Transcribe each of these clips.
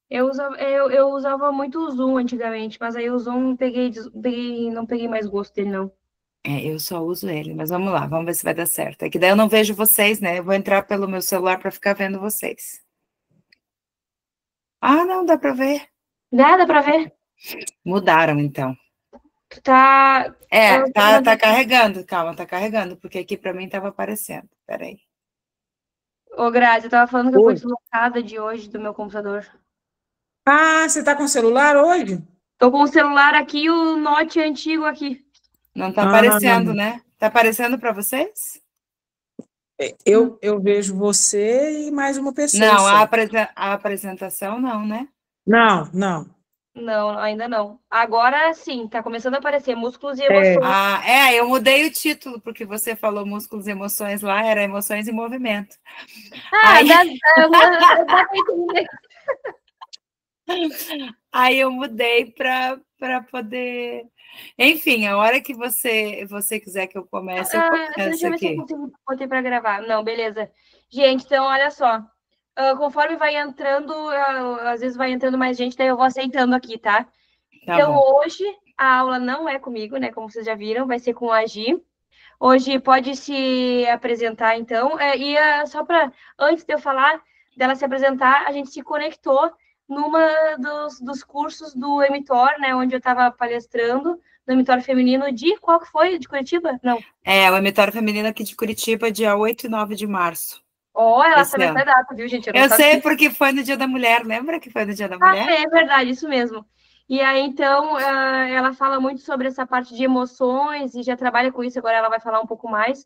Eu usava muito o Zoom antigamente, mas aí o Zoom não peguei mais gosto dele, não. É, eu só uso ele, mas vamos lá, vamos ver se vai dar certo. É que daí eu não vejo vocês, né? Eu vou entrar pelo meu celular para ficar vendo vocês. Ah, não, dá para ver. Dá pra ver? Mudaram, então. Tu tá. É, Eu tô tá, vendo tá aqui. carregando, calma, tá carregando, porque aqui para mim tava aparecendo. Peraí. Ô, Grazi, eu tava falando que eu fui Oi. deslocada de hoje do meu computador. Ah, você está com celular hoje? Tô com o celular aqui e o Note antigo aqui. Não tá Ah, aparecendo, né? Tá aparecendo para vocês? eu vejo você e mais uma pessoa Não, só. a apresentação não, né? Não, não. Não, ainda não. Agora sim, tá começando a aparecer músculos e É, emoções. Ah, é, eu mudei o título, porque você falou músculos e emoções lá, era emoções em movimento. Ah, Aí, dá pra entender. aí eu mudei para poder. Enfim, a hora que você quiser que eu comece, eu Deixa começo eu ver se eu aqui. consigo botar pra gravar. Não, beleza. Gente, então olha só. Conforme vai entrando, às vezes vai entrando mais gente, daí eu vou aceitando aqui, tá? Tá Então bom. hoje a aula não é comigo, né? Como vocês já viram, vai ser com a Gi. Hoje pode se apresentar, então. Só para, antes de eu falar dela se apresentar, a gente se conectou numa dos cursos do Emitor, né? Onde eu estava palestrando, no Emitor Feminino de. Qual que foi? De Curitiba? Não. É, o Emitório Feminino aqui de Curitiba, dia 8 e 9 de março, Ó, ela esse sabe ano. até data, viu, gente? Eu não Eu sei sabia. porque foi no Dia da Mulher, lembra que foi no Dia da Ah, Mulher? é verdade, isso mesmo. E aí, então, ela fala muito sobre essa parte de emoções e já trabalha com isso, agora ela vai falar um pouco mais.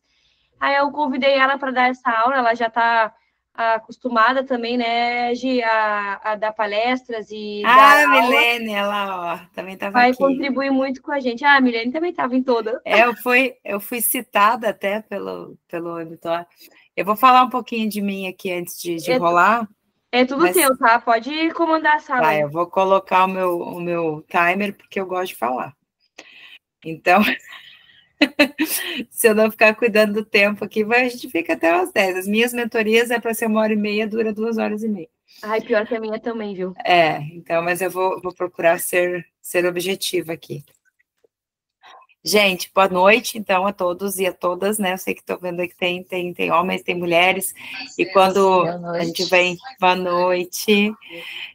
Aí eu convidei ela para dar essa aula, ela já está acostumada também, né, a dar palestras e dar Ah, aula, Milene, ela, ó, também estava vai aqui. contribuir muito com a gente. Ah, a Milene também estava em toda. É, eu fui citada até pelo editor. Eu vou falar um pouquinho de mim aqui antes de É, rolar, é tudo mas teu, tá? Pode comandar a sala tá, aí. eu vou colocar o meu timer porque eu gosto de falar. Então, se eu não ficar cuidando do tempo aqui, a gente fica até umas 10. As minhas mentorias é para ser 1h30, dura 2 horas e meia. Ai, pior que a minha também, viu? É, então, mas eu vou procurar ser objetiva aqui. Gente, boa noite, então, a todos e a todas, né? Eu sei que estou vendo aí que tem homens, tem mulheres, e quando Boa a gente noite. vem, boa noite,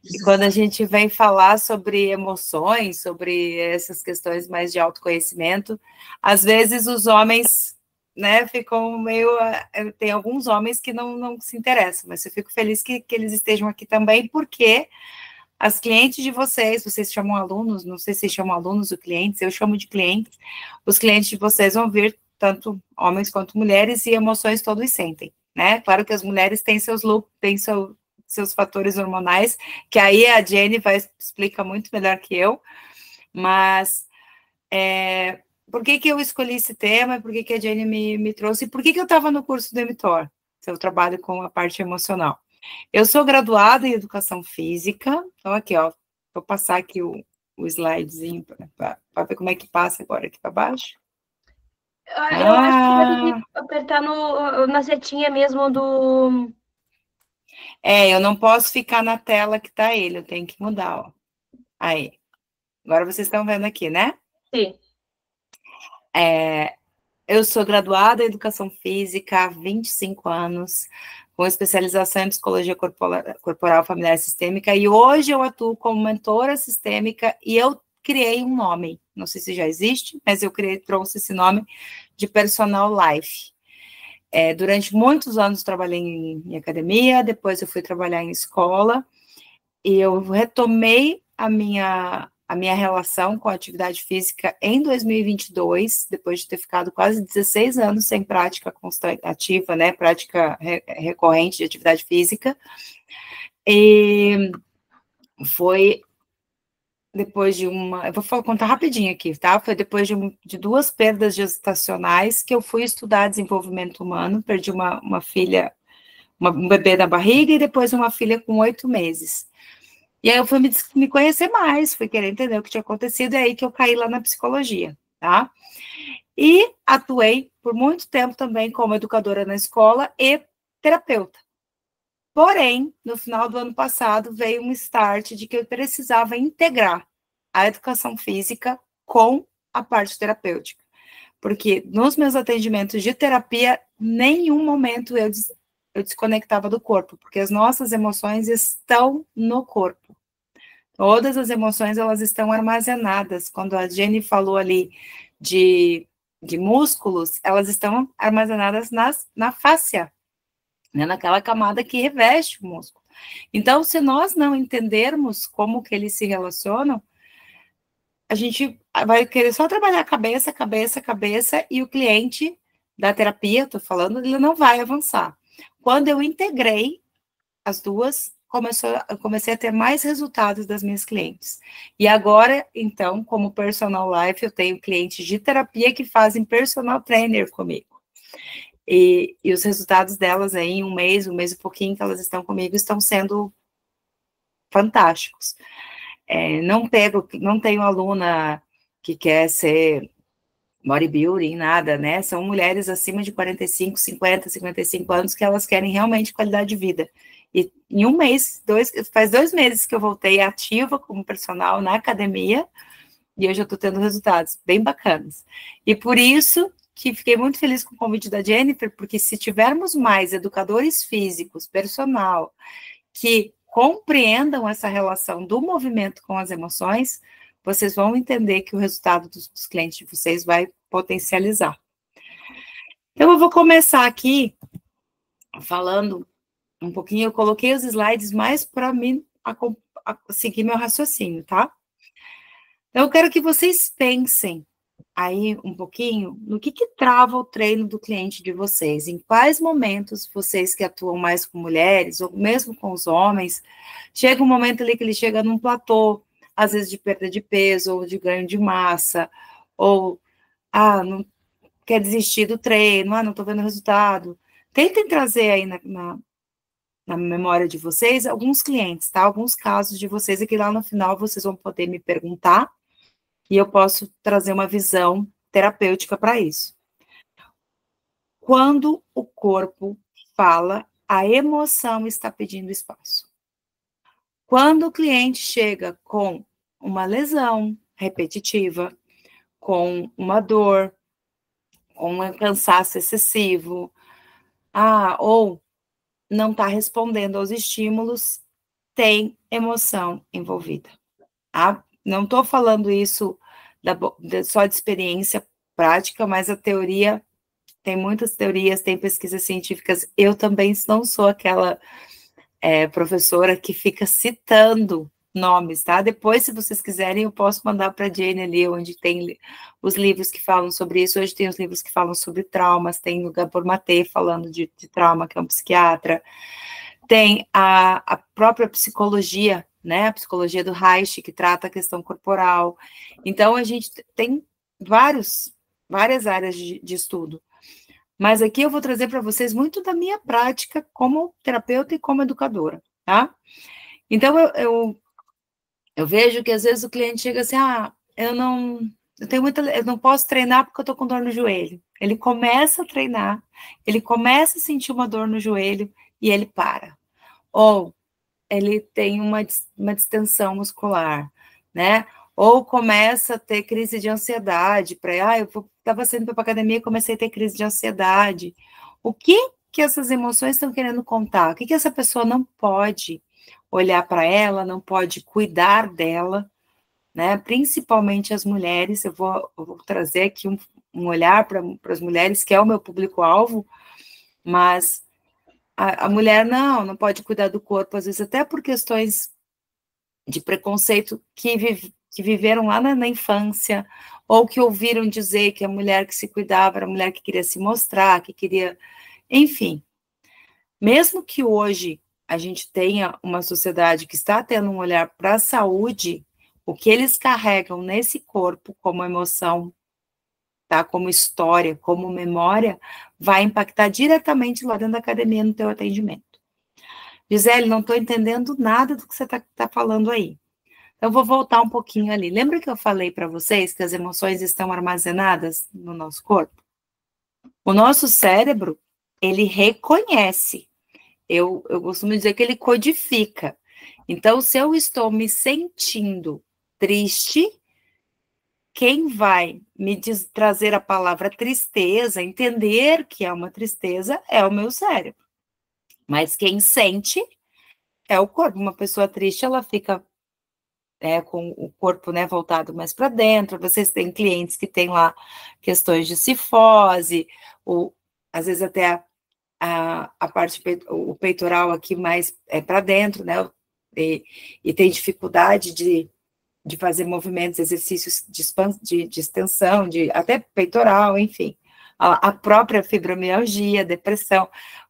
e quando a gente vem falar sobre emoções, sobre essas questões mais de autoconhecimento, às vezes os homens, né, ficam meio. Tem alguns homens que não se interessam, mas eu fico feliz que eles estejam aqui também, porque as clientes de vocês chamam alunos, não sei se chamam alunos ou clientes, eu chamo de clientes, os clientes de vocês vão vir tanto homens quanto mulheres e emoções todos sentem, né? Claro que as mulheres têm seus looks, têm seus fatores hormonais, que aí a Jenny vai explicar muito melhor que eu, mas por que eu escolhi esse tema, por que a Jenny me trouxe, e por que eu estava no curso do Emitor, se eu trabalho com a parte emocional. Eu sou graduada em Educação Física, então aqui, ó, vou passar aqui o slidezinho para ver como é que passa agora aqui para baixo. Eu acho que vai ter que Ah, apertar na setinha mesmo do. eu não posso ficar na tela que tá ele, eu tenho que mudar, ó. Aí, agora vocês estão vendo aqui, né? Sim. Eu sou graduada em Educação Física há 25 anos, com especialização em Psicologia Corporal Familiar e Sistêmica, e hoje eu atuo como mentora sistêmica e eu criei um nome, não sei se já existe, mas eu trouxe esse nome de Personal Life. Durante muitos anos trabalhei em academia, depois eu fui trabalhar em escola, e eu retomei a minha relação com a atividade física em 2022, depois de ter ficado quase 16 anos sem prática constante, ativa, né, prática recorrente de atividade física, e foi depois de eu vou contar rapidinho aqui, tá? Foi depois de 2 perdas gestacionais que eu fui estudar desenvolvimento humano, perdi uma filha, um bebê na barriga e depois uma filha com 8 meses. E aí eu fui me conhecer mais, fui querer entender o que tinha acontecido, e aí que eu caí lá na psicologia, tá? E atuei por muito tempo também como educadora na escola e terapeuta. Porém, no final do ano passado, veio um start de que eu precisava integrar a educação física com a parte terapêutica. Porque nos meus atendimentos de terapia, nenhum momento eu desconectava do corpo, porque as nossas emoções estão no corpo. Todas as emoções, elas estão armazenadas. Quando a Jenny falou ali de músculos, elas estão armazenadas na fáscia, né, naquela camada que reveste o músculo. Então, se nós não entendermos como que eles se relacionam, a gente vai querer só trabalhar cabeça, e o cliente da terapia, estou falando, ele não vai avançar. Quando eu integrei as duas, eu comecei a ter mais resultados das minhas clientes. E agora, então, como personal life, eu tenho clientes de terapia que fazem personal trainer comigo. E os resultados delas aí, em um mês e pouquinho que elas estão comigo, estão sendo fantásticos. Não tenho aluna que quer ser bodybuilding, nada, né? São mulheres acima de 45, 50, 55 anos que elas querem realmente qualidade de vida. E em um mês, faz 2 meses que eu voltei ativa como personal na academia, e hoje eu estou tendo resultados bem bacanas. E por isso que fiquei muito feliz com o convite da Jennifer, porque se tivermos mais educadores físicos, personal, que compreendam essa relação do movimento com as emoções, vocês vão entender que o resultado dos clientes de vocês vai potencializar. Então, eu vou começar aqui falando um pouquinho, eu coloquei os slides mais para mim seguir meu raciocínio, tá? Então, eu quero que vocês pensem aí um pouquinho no que trava o treino do cliente de vocês, em quais momentos vocês que atuam mais com mulheres, ou mesmo com os homens, chega um momento ali que ele chega num platô, às vezes de perda de peso, ou de ganho de massa, ou, não quer desistir do treino, não estou vendo resultado. Tentem trazer aí na memória de vocês alguns clientes, tá? Alguns casos de vocês, e que lá no final vocês vão poder me perguntar, e eu posso trazer uma visão terapêutica para isso. Quando o corpo fala, a emoção está pedindo espaço. Quando o cliente chega com uma lesão repetitiva, com uma dor, com um cansaço excessivo, ou não está respondendo aos estímulos, tem emoção envolvida. Tá? Não estou falando isso só de experiência prática, mas a teoria, tem muitas teorias, tem pesquisas científicas. Eu também não sou aquela professora que fica citando nomes, tá? Depois, se vocês quiserem, eu posso mandar para a Jane ali, onde tem os livros que falam sobre isso. Hoje tem os livros que falam sobre traumas, tem o Gabor Maté falando de trauma, que é um psiquiatra. Tem a própria psicologia, né? A psicologia do Reich, que trata a questão corporal. Então, a gente tem várias áreas de estudo. Mas aqui eu vou trazer para vocês muito da minha prática como terapeuta e como educadora, tá? Então, eu vejo que às vezes o cliente chega assim, eu não posso treinar porque eu tô com dor no joelho. Ele começa a treinar, ele começa a sentir uma dor no joelho e ele para. Ou ele tem uma distensão muscular, né? Ou começa a ter crise de ansiedade, eu estava saindo para a academia e comecei a ter crise de ansiedade. O que essas emoções estão querendo contar? O que essa pessoa não pode olhar para ela, não pode cuidar dela, né? Principalmente as mulheres. Eu vou trazer aqui um olhar para as mulheres, que é o meu público-alvo, mas a mulher não pode cuidar do corpo, às vezes até por questões de preconceito que viveram lá na infância, ou que ouviram dizer que a mulher que se cuidava era a mulher que queria se mostrar, que queria... Enfim, mesmo que hoje a gente tenha uma sociedade que está tendo um olhar para a saúde, o que eles carregam nesse corpo como emoção, tá? Como história, como memória, vai impactar diretamente lá dentro da academia no teu atendimento. Gisele, não estou entendendo nada do que você está falando aí. Então, vou voltar um pouquinho ali. Lembra que eu falei para vocês que as emoções estão armazenadas no nosso corpo? O nosso cérebro, ele reconhece eu costumo dizer que ele codifica. Então, se eu estou me sentindo triste, quem vai me trazer a palavra tristeza, entender que é uma tristeza, é o meu cérebro. Mas quem sente é o corpo. Uma pessoa triste, ela fica com o corpo, né, voltado mais para dentro. Vocês têm clientes que têm lá questões de cifose, ou às vezes até a parte, o peitoral aqui mais para dentro, né, e tem dificuldade de fazer movimentos, exercícios de extensão, até peitoral, enfim. A própria fibromialgia, depressão.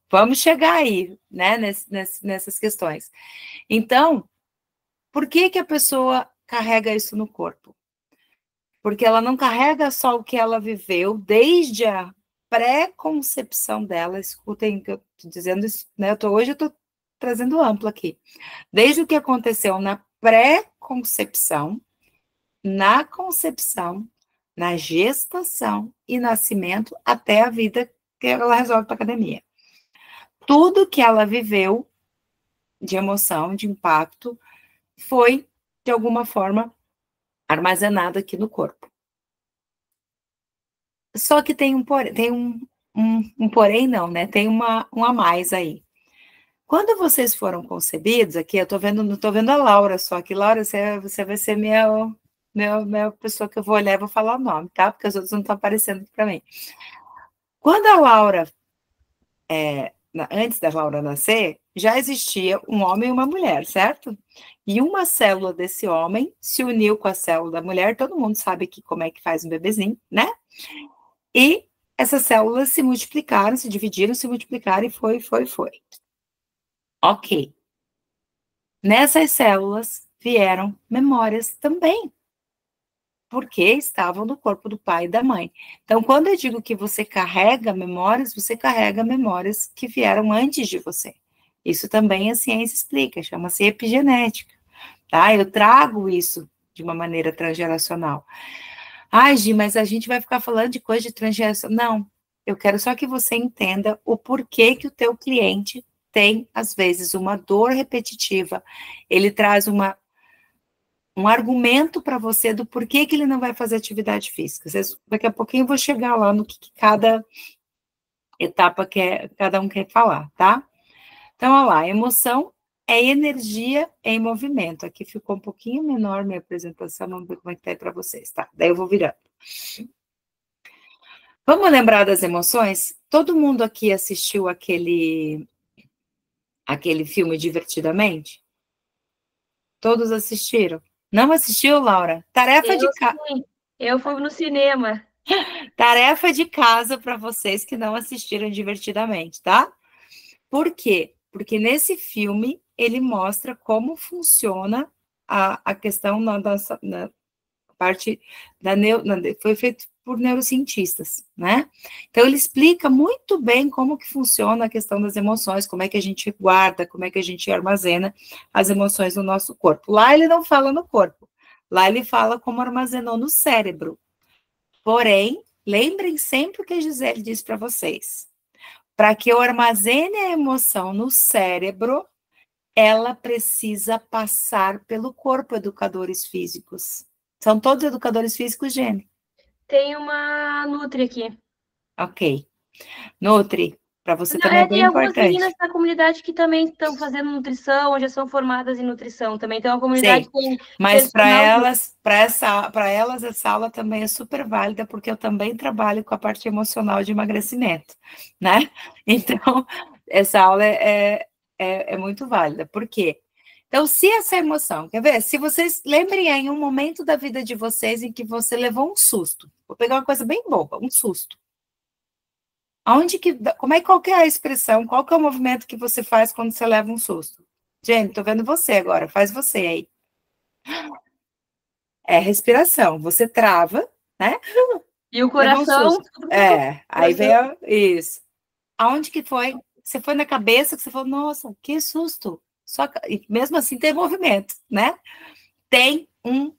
Vamos chegar aí, né, nessas questões. Então, por que a pessoa carrega isso no corpo? Porque ela não carrega só o que ela viveu desde a pré-concepção dela. Escutem que eu estou dizendo isso, né? Hoje eu estou trazendo amplo aqui. Desde o que aconteceu na pré-concepção, na concepção, na gestação e nascimento, até a vida que ela resolve para a academia. Tudo que ela viveu de emoção, de impacto, foi, de alguma forma, armazenado aqui no corpo. Só que tem um porém não, né? Tem um a mais aí. Quando vocês foram concebidos, aqui eu não estou vendo a Laura só, que Laura, você vai ser minha pessoa que eu vou olhar e vou falar o nome, tá? Porque os outros não estão aparecendo aqui para mim. Quando a Laura, antes da Laura nascer, já existia um homem e uma mulher, certo? E uma célula desse homem se uniu com a célula da mulher, todo mundo sabe como é que faz um bebezinho, né? E essas células se multiplicaram, se dividiram, se multiplicaram e foi. Ok. Nessas células vieram memórias também, porque estavam no corpo do pai e da mãe. Então, quando eu digo que você carrega memórias que vieram antes de você. Isso também a ciência explica, chama-se epigenética, tá? Eu trago isso de uma maneira transgeracional. Ai, Gi, mas a gente vai ficar falando de coisa de transgeração. Não, eu quero só que você entenda o porquê que o teu cliente tem, às vezes, uma dor repetitiva. Ele traz um argumento para você do porquê que ele não vai fazer atividade física. Daqui a pouquinho eu vou chegar lá no que cada etapa cada um quer falar, tá? Então, olha lá, emoção é energia em movimento. Aqui ficou um pouquinho menor minha apresentação, vamos ver como é que tá aí para vocês, tá? Daí eu vou virando. Vamos lembrar das emoções? Todo mundo aqui assistiu aquele filme Divertidamente? Todos assistiram? Não assistiu, Laura? Tarefa de casa. Eu fui no cinema. Tarefa de casa para vocês que não assistiram Divertidamente, tá? Por quê? Porque nesse filme ele mostra como funciona a questão na parte foi feito por neurocientistas, né? Então ele explica muito bem como que funciona a questão das emoções, como é que a gente guarda, como é que a gente armazena as emoções no nosso corpo. Lá ele não fala no corpo, lá ele fala como armazenou no cérebro. Porém, lembrem sempre o que a Gisele disse para vocês. Para que eu armazene a emoção no cérebro, ela precisa passar pelo corpo, educadores físicos. São todos educadores físicos, Jenny? Tem uma Nutri aqui. Ok. Nutri, para você também é bem importante. Tem algumas meninas da comunidade que também estão fazendo nutrição, já são formadas em nutrição também. Então, a comunidade tem... Mas para elas, essa aula também é super válida, porque eu também trabalho com a parte emocional de emagrecimento, né? Então, essa aula é muito válida. Por quê? Então, se essa emoção, quer ver? Se vocês lembrem aí um momento da vida de vocês em que você levou um susto. Vou pegar uma coisa bem boba, um susto. Qual que é a expressão, qual que é o movimento que você faz quando você leva um susto? Gente, tô vendo você agora, faz você aí. É respiração, você trava, né? E o coração... Aí vem isso. Aonde que foi? Você foi na cabeça que você falou, nossa, que susto. E mesmo assim tem movimento, né? Tem um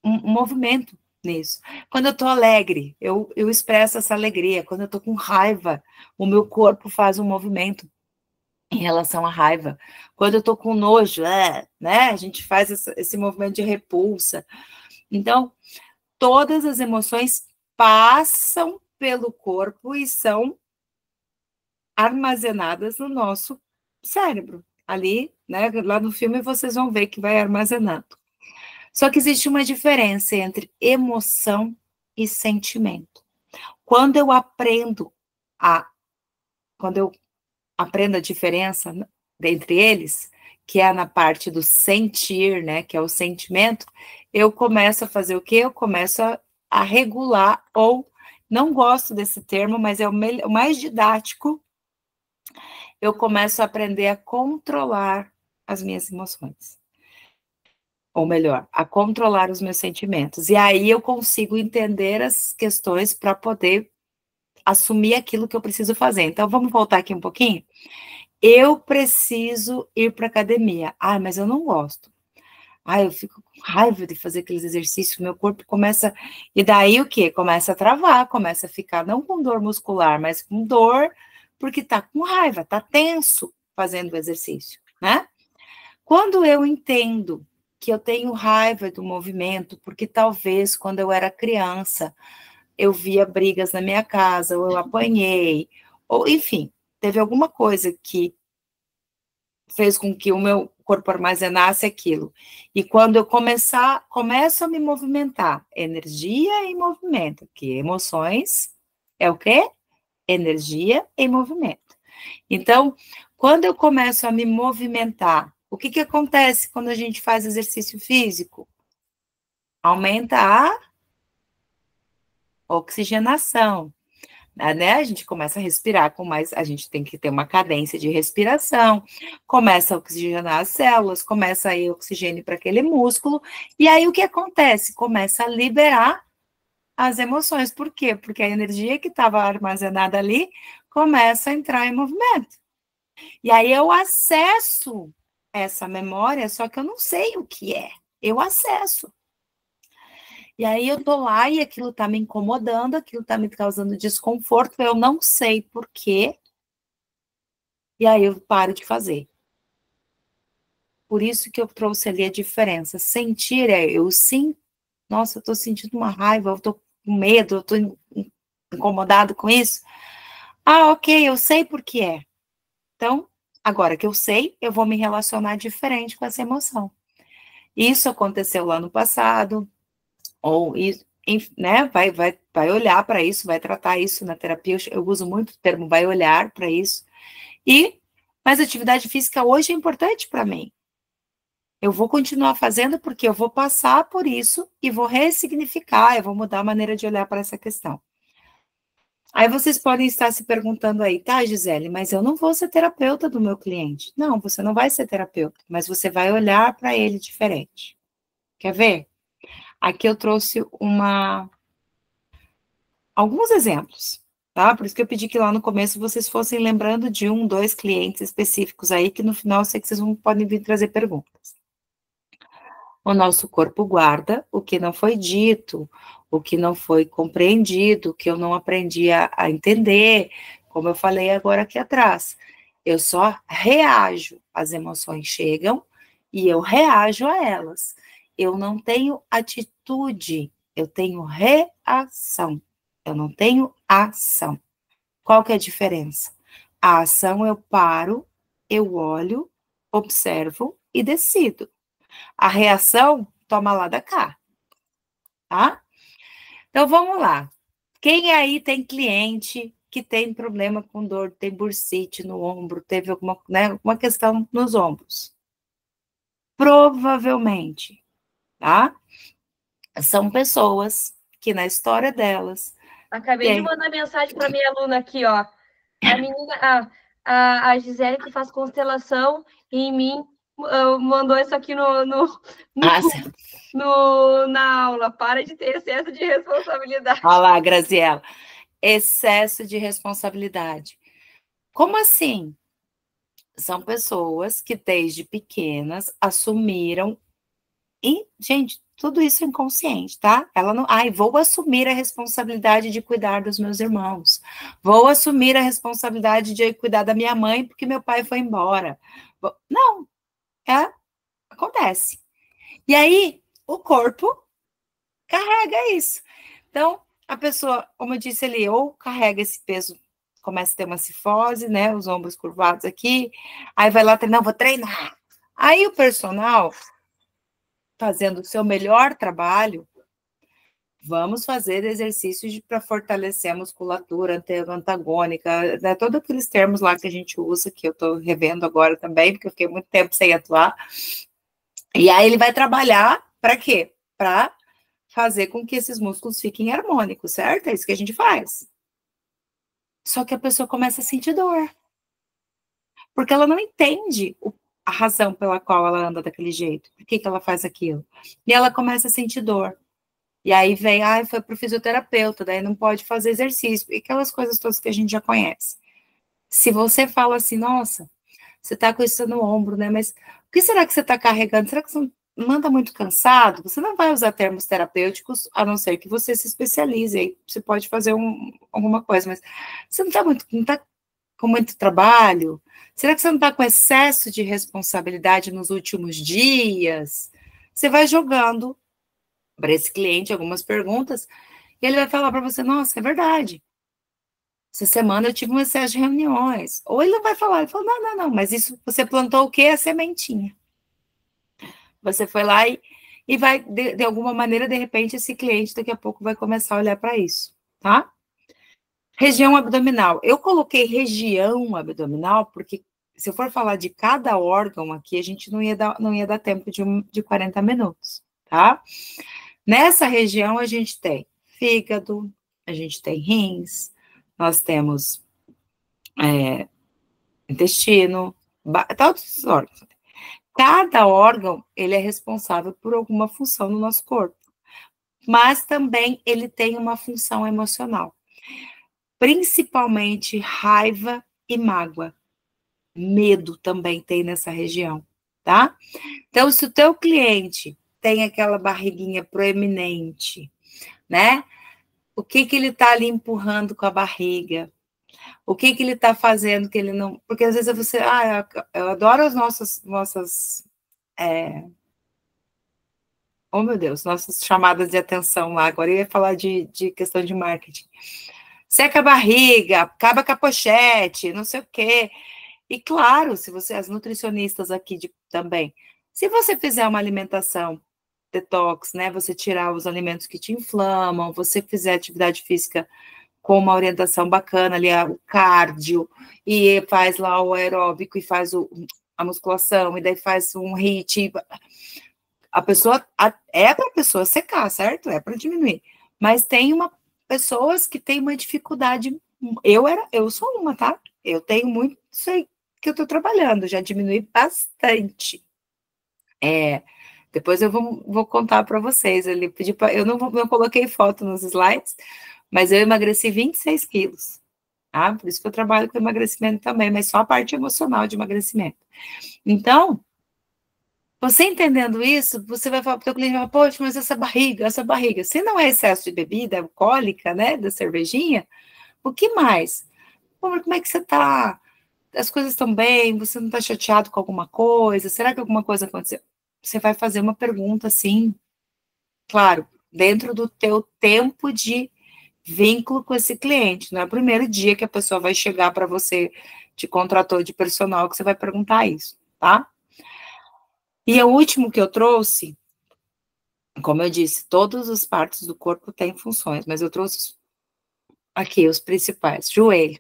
movimento nisso. Quando eu tô alegre, eu expresso essa alegria. Quando eu tô com raiva, o meu corpo faz um movimento. em relação à raiva. Quando eu tô com nojo, né? A gente faz esse movimento de repulsa. Então, todas as emoções passam pelo corpo e são armazenadas no nosso cérebro. Ali, né? Lá no filme vocês vão ver que vai armazenando. Só que existe uma diferença entre emoção e sentimento. Quando eu aprendo a diferença entre eles, que é na parte do sentir, né, que é o sentimento, eu começo a fazer o quê? Eu começo a regular, ou, não gosto desse termo, mas é o mais didático, eu começo a aprender a controlar as minhas emoções. Ou melhor, a controlar os meus sentimentos. E aí eu consigo entender as questões para poder assumir aquilo que eu preciso fazer. Então, vamos voltar aqui um pouquinho? Eu preciso ir para academia. Mas eu não gosto. Eu fico com raiva de fazer aqueles exercícios, meu corpo começa... E daí o quê? Começa a travar, começa a ficar não com dor muscular, mas com dor, porque tá com raiva, tá tenso fazendo o exercício, né? Quando eu entendo que eu tenho raiva do movimento, porque talvez quando eu era criança, eu via brigas na minha casa, ou eu apanhei, ou enfim, teve alguma coisa que fez com que o meu corpo armazenasse aquilo. E quando eu começo a me movimentar, energia em movimento, que emoções é o quê? Energia em movimento. Então, quando eu começo a me movimentar, o que acontece quando a gente faz exercício físico? Aumenta a oxigenação, né? A gente começa a respirar com mais, a gente tem que ter uma cadência de respiração, começa a oxigenar as células, começa a ir oxigênio para aquele músculo, e aí o que acontece? Começa a liberar as emoções. Por quê? Porque a energia que estava armazenada ali começa a entrar em movimento. E aí eu acesso essa memória, só que eu não sei o que é. Eu acesso. E aí eu tô lá e aquilo tá me incomodando, aquilo tá me causando desconforto, eu não sei por quê. E aí eu paro de fazer. Por isso que eu trouxe ali a diferença. Sentir eu sim, nossa, eu tô sentindo uma raiva, eu tô com medo, eu tô incomodado com isso. Ok, eu sei por que é. Então, agora que eu sei, eu vou me relacionar diferente com essa emoção. Isso aconteceu lá no passado, ou isso, né, vai olhar para isso, vai tratar isso na terapia. Eu uso muito o termo vai olhar para isso. Mas a atividade física hoje é importante para mim. Eu vou continuar fazendo porque eu vou passar por isso e vou ressignificar, eu vou mudar a maneira de olhar para essa questão. Aí vocês podem estar se perguntando aí, tá, Gisele, mas eu não vou ser terapeuta do meu cliente. Não, você não vai ser terapeuta, mas você vai olhar para ele diferente. Quer ver? Aqui eu trouxe alguns exemplos, tá? Por isso que eu pedi que lá no começo vocês fossem lembrando de 1, 2 clientes específicos aí, que no final eu sei que vocês podem vir trazer perguntas. O nosso corpo guarda o que não foi dito, o que não foi compreendido, o que eu não aprendi a entender, como eu falei agora aqui atrás. Eu só reajo, as emoções chegam e eu reajo a elas. Eu não tenho atitude, eu tenho reação, eu não tenho ação. Qual que é a diferença? A ação eu paro, eu olho, observo e decido. A reação, toma lá da cá, tá? Então, vamos lá. Quem aí tem cliente que tem problema com dor, tem bursite no ombro, teve alguma questão nos ombros? Provavelmente, tá? São pessoas que na história delas... Acabei de mandar mensagem para minha aluna aqui, ó. A menina, a Gisele, que faz constelação, em mim, mandou isso aqui na aula. Para de ter excesso de responsabilidade. Olha lá, Graziela. Excesso de responsabilidade. Como assim? São pessoas que desde pequenas assumiram E, gente, tudo isso é inconsciente, tá? Ela não, ai, vou assumir a responsabilidade de cuidar dos meus irmãos. Vou assumir a responsabilidade de cuidar da minha mãe porque meu pai foi embora. Não, acontece. E aí, o corpo carrega isso. Então, a pessoa, como eu disse ali, ou carrega esse peso, começa a ter uma cifose, né? Os ombros curvados aqui, aí vai lá treinar, vou treinar. Aí o personal, fazendo o seu melhor trabalho, vamos fazer exercícios para fortalecer a musculatura antagônica, né? Todos aqueles termos lá que a gente usa, que eu estou revendo agora também, porque eu fiquei muito tempo sem atuar. E aí ele vai trabalhar para quê? Para fazer com que esses músculos fiquem harmônicos, certo? É isso que a gente faz. Só que a pessoa começa a sentir dor. Porque ela não entende a razão pela qual ela anda daquele jeito. Por que ela faz aquilo? E ela começa a sentir dor. E aí vem, foi pro fisioterapeuta, daí não pode fazer exercício. E aquelas coisas todas que a gente já conhece. Se você fala assim, nossa, você tá com isso no ombro, né? Mas o que será que você tá carregando? Será que você não anda muito cansado? Você não vai usar termos terapêuticos, a não ser que você se especialize. Aí você pode fazer alguma coisa, mas você não tá com muito trabalho? Será que você não está com excesso de responsabilidade nos últimos dias? Você vai jogando para esse cliente algumas perguntas e ele vai falar para você, nossa, é verdade. Essa semana eu tive um excesso de reuniões. Ou ele não vai falar, ele fala, não, mas isso, você plantou o quê? A sementinha. Você foi lá e vai, de alguma maneira, de repente, esse cliente daqui a pouco vai começar a olhar para isso, tá? Região abdominal. Eu coloquei região abdominal porque, se eu for falar de cada órgão aqui, a gente não ia dar tempo de 40 minutos, tá? Nessa região, a gente tem fígado, a gente tem rins, nós temos intestino, todos os órgãos. Cada órgão, ele é responsável por alguma função no nosso corpo, mas também ele tem uma função emocional. Principalmente raiva e mágoa. Medo também tem nessa região, tá? Então, se o teu cliente tem aquela barriguinha proeminente, né? O que ele tá ali empurrando com a barriga? O que ele tá fazendo que ele não... Porque às vezes você... eu adoro as nossas oh, meu Deus, nossas chamadas de atenção lá. Agora eu ia falar de questão de marketing. Seca a barriga, acaba com a pochete, não sei o quê. E claro, se você, as nutricionistas aqui também, se você fizer uma alimentação detox, né, você tirar os alimentos que te inflamam, você fizer atividade física com uma orientação bacana ali, o cardio, e faz lá o aeróbico, e faz a musculação, e daí faz um HIIT, a pessoa, é para a pessoa secar, certo? É para diminuir. Mas tem pessoas que têm uma dificuldade, eu sou uma, tá? Eu tenho muito isso aí que eu estou trabalhando, já diminui bastante. Depois eu vou contar para vocês. Eu não coloquei foto nos slides, mas eu emagreci 26 quilos. Tá? Por isso que eu trabalho com emagrecimento também, mas só a parte emocional de emagrecimento. Então, você entendendo isso, você vai falar para o teu cliente, poxa, mas essa barriga, se não é excesso de bebida alcoólica, né, da cervejinha, o que mais? Pô, mas como é que você tá? As coisas estão bem? Você não está chateado com alguma coisa? Será que alguma coisa aconteceu? Você vai fazer uma pergunta assim, claro, dentro do teu tempo de vínculo com esse cliente. Não é o primeiro dia que a pessoa vai chegar para você, te contratou de personal, que você vai perguntar isso, tá? E o último que eu trouxe, como eu disse, todas as partes do corpo têm funções, mas eu trouxe aqui os principais. Joelho,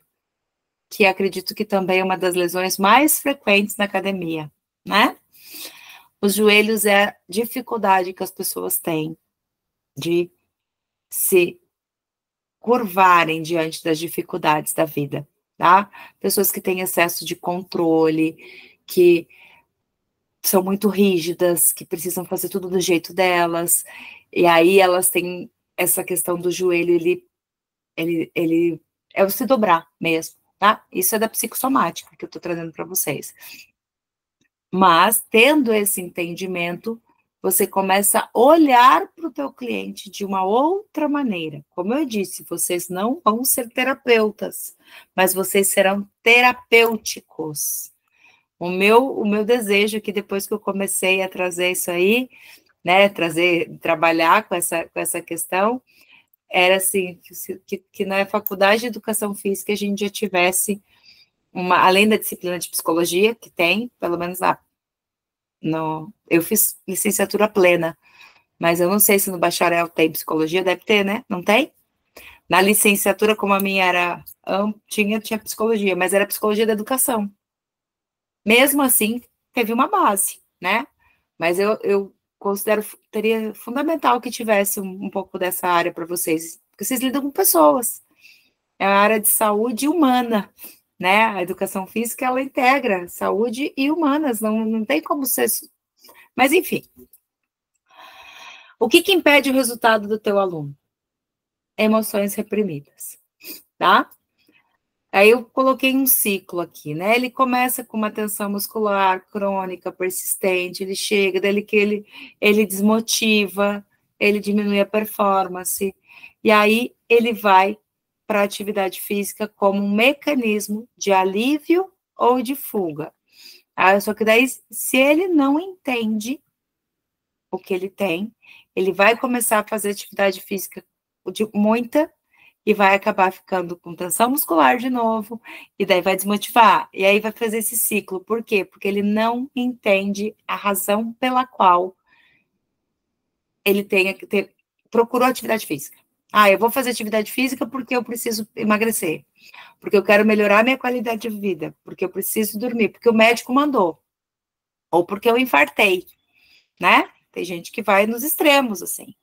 que acredito que também é uma das lesões mais frequentes na academia, né? Os joelhos é a dificuldade que as pessoas têm de se curvarem diante das dificuldades da vida, tá? Pessoas que têm excesso de controle, que são muito rígidas, que precisam fazer tudo do jeito delas, e aí elas têm essa questão do joelho, ele é o se dobrar mesmo, tá? Isso é da psicossomática que eu tô trazendo para vocês. Mas, tendo esse entendimento, você começa a olhar para o teu cliente de uma outra maneira. Como eu disse, vocês não vão ser terapeutas, mas vocês serão terapêuticos. O meu desejo é que depois que eu comecei a trazer isso aí, né, trabalhar com essa questão, era assim, que na faculdade de educação física a gente já tivesse além da disciplina de psicologia, que tem, pelo menos eu fiz licenciatura plena, mas eu não sei se no bacharel tem psicologia, deve ter, né? Não tem? Na licenciatura, como a minha era, tinha psicologia, mas era psicologia da educação. Mesmo assim, teve uma base, né? Mas eu considero, teria fundamental que tivesse um pouco dessa área para vocês, porque vocês lidam com pessoas. É a área de saúde humana, né? A educação física, ela integra saúde e humanas, não tem como ser... Mas, enfim. O que impede o resultado do teu aluno? Emoções reprimidas, tá? Aí eu coloquei um ciclo aqui, né? Ele começa com uma tensão muscular crônica, persistente, ele chega, dele que ele desmotiva, ele diminui a performance, e aí ele vai para a atividade física como um mecanismo de alívio ou de fuga. Só que daí, se ele não entende o que ele tem, ele vai começar a fazer atividade física de muita e vai acabar ficando com tensão muscular de novo, e daí vai desmotivar, e aí vai fazer esse ciclo. Por quê? Porque ele não entende a razão pela qual ele procurou atividade física. Eu vou fazer atividade física porque eu preciso emagrecer, porque eu quero melhorar minha qualidade de vida, porque eu preciso dormir, porque o médico mandou, ou porque eu infartei, né? Tem gente que vai nos extremos, assim.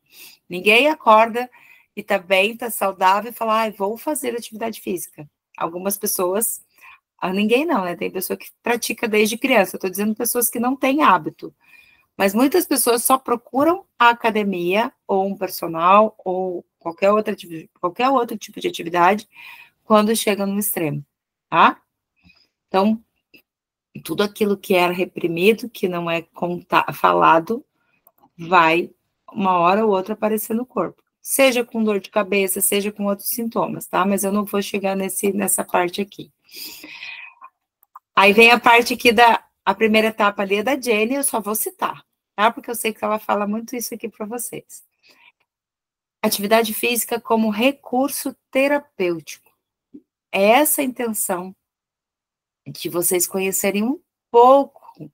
Ninguém acorda e tá bem, tá saudável e fala, vou fazer atividade física. Algumas pessoas, ninguém não, né? Tem pessoa que pratica desde criança, eu tô dizendo pessoas que não têm hábito. Mas muitas pessoas só procuram a academia, ou um personal, ou qualquer outro tipo de atividade, quando chegam no extremo, tá? Então, tudo aquilo que era reprimido, que não é falado, vai, uma hora ou outra, aparecer no corpo. Seja com dor de cabeça, seja com outros sintomas, tá? Mas eu não vou chegar nessa parte aqui. Aí vem a parte aqui a primeira etapa ali é da Jenny, eu só vou citar, tá? Porque eu sei que ela fala muito isso aqui para vocês. Atividade física como recurso terapêutico. É essa a intenção de vocês conhecerem um pouco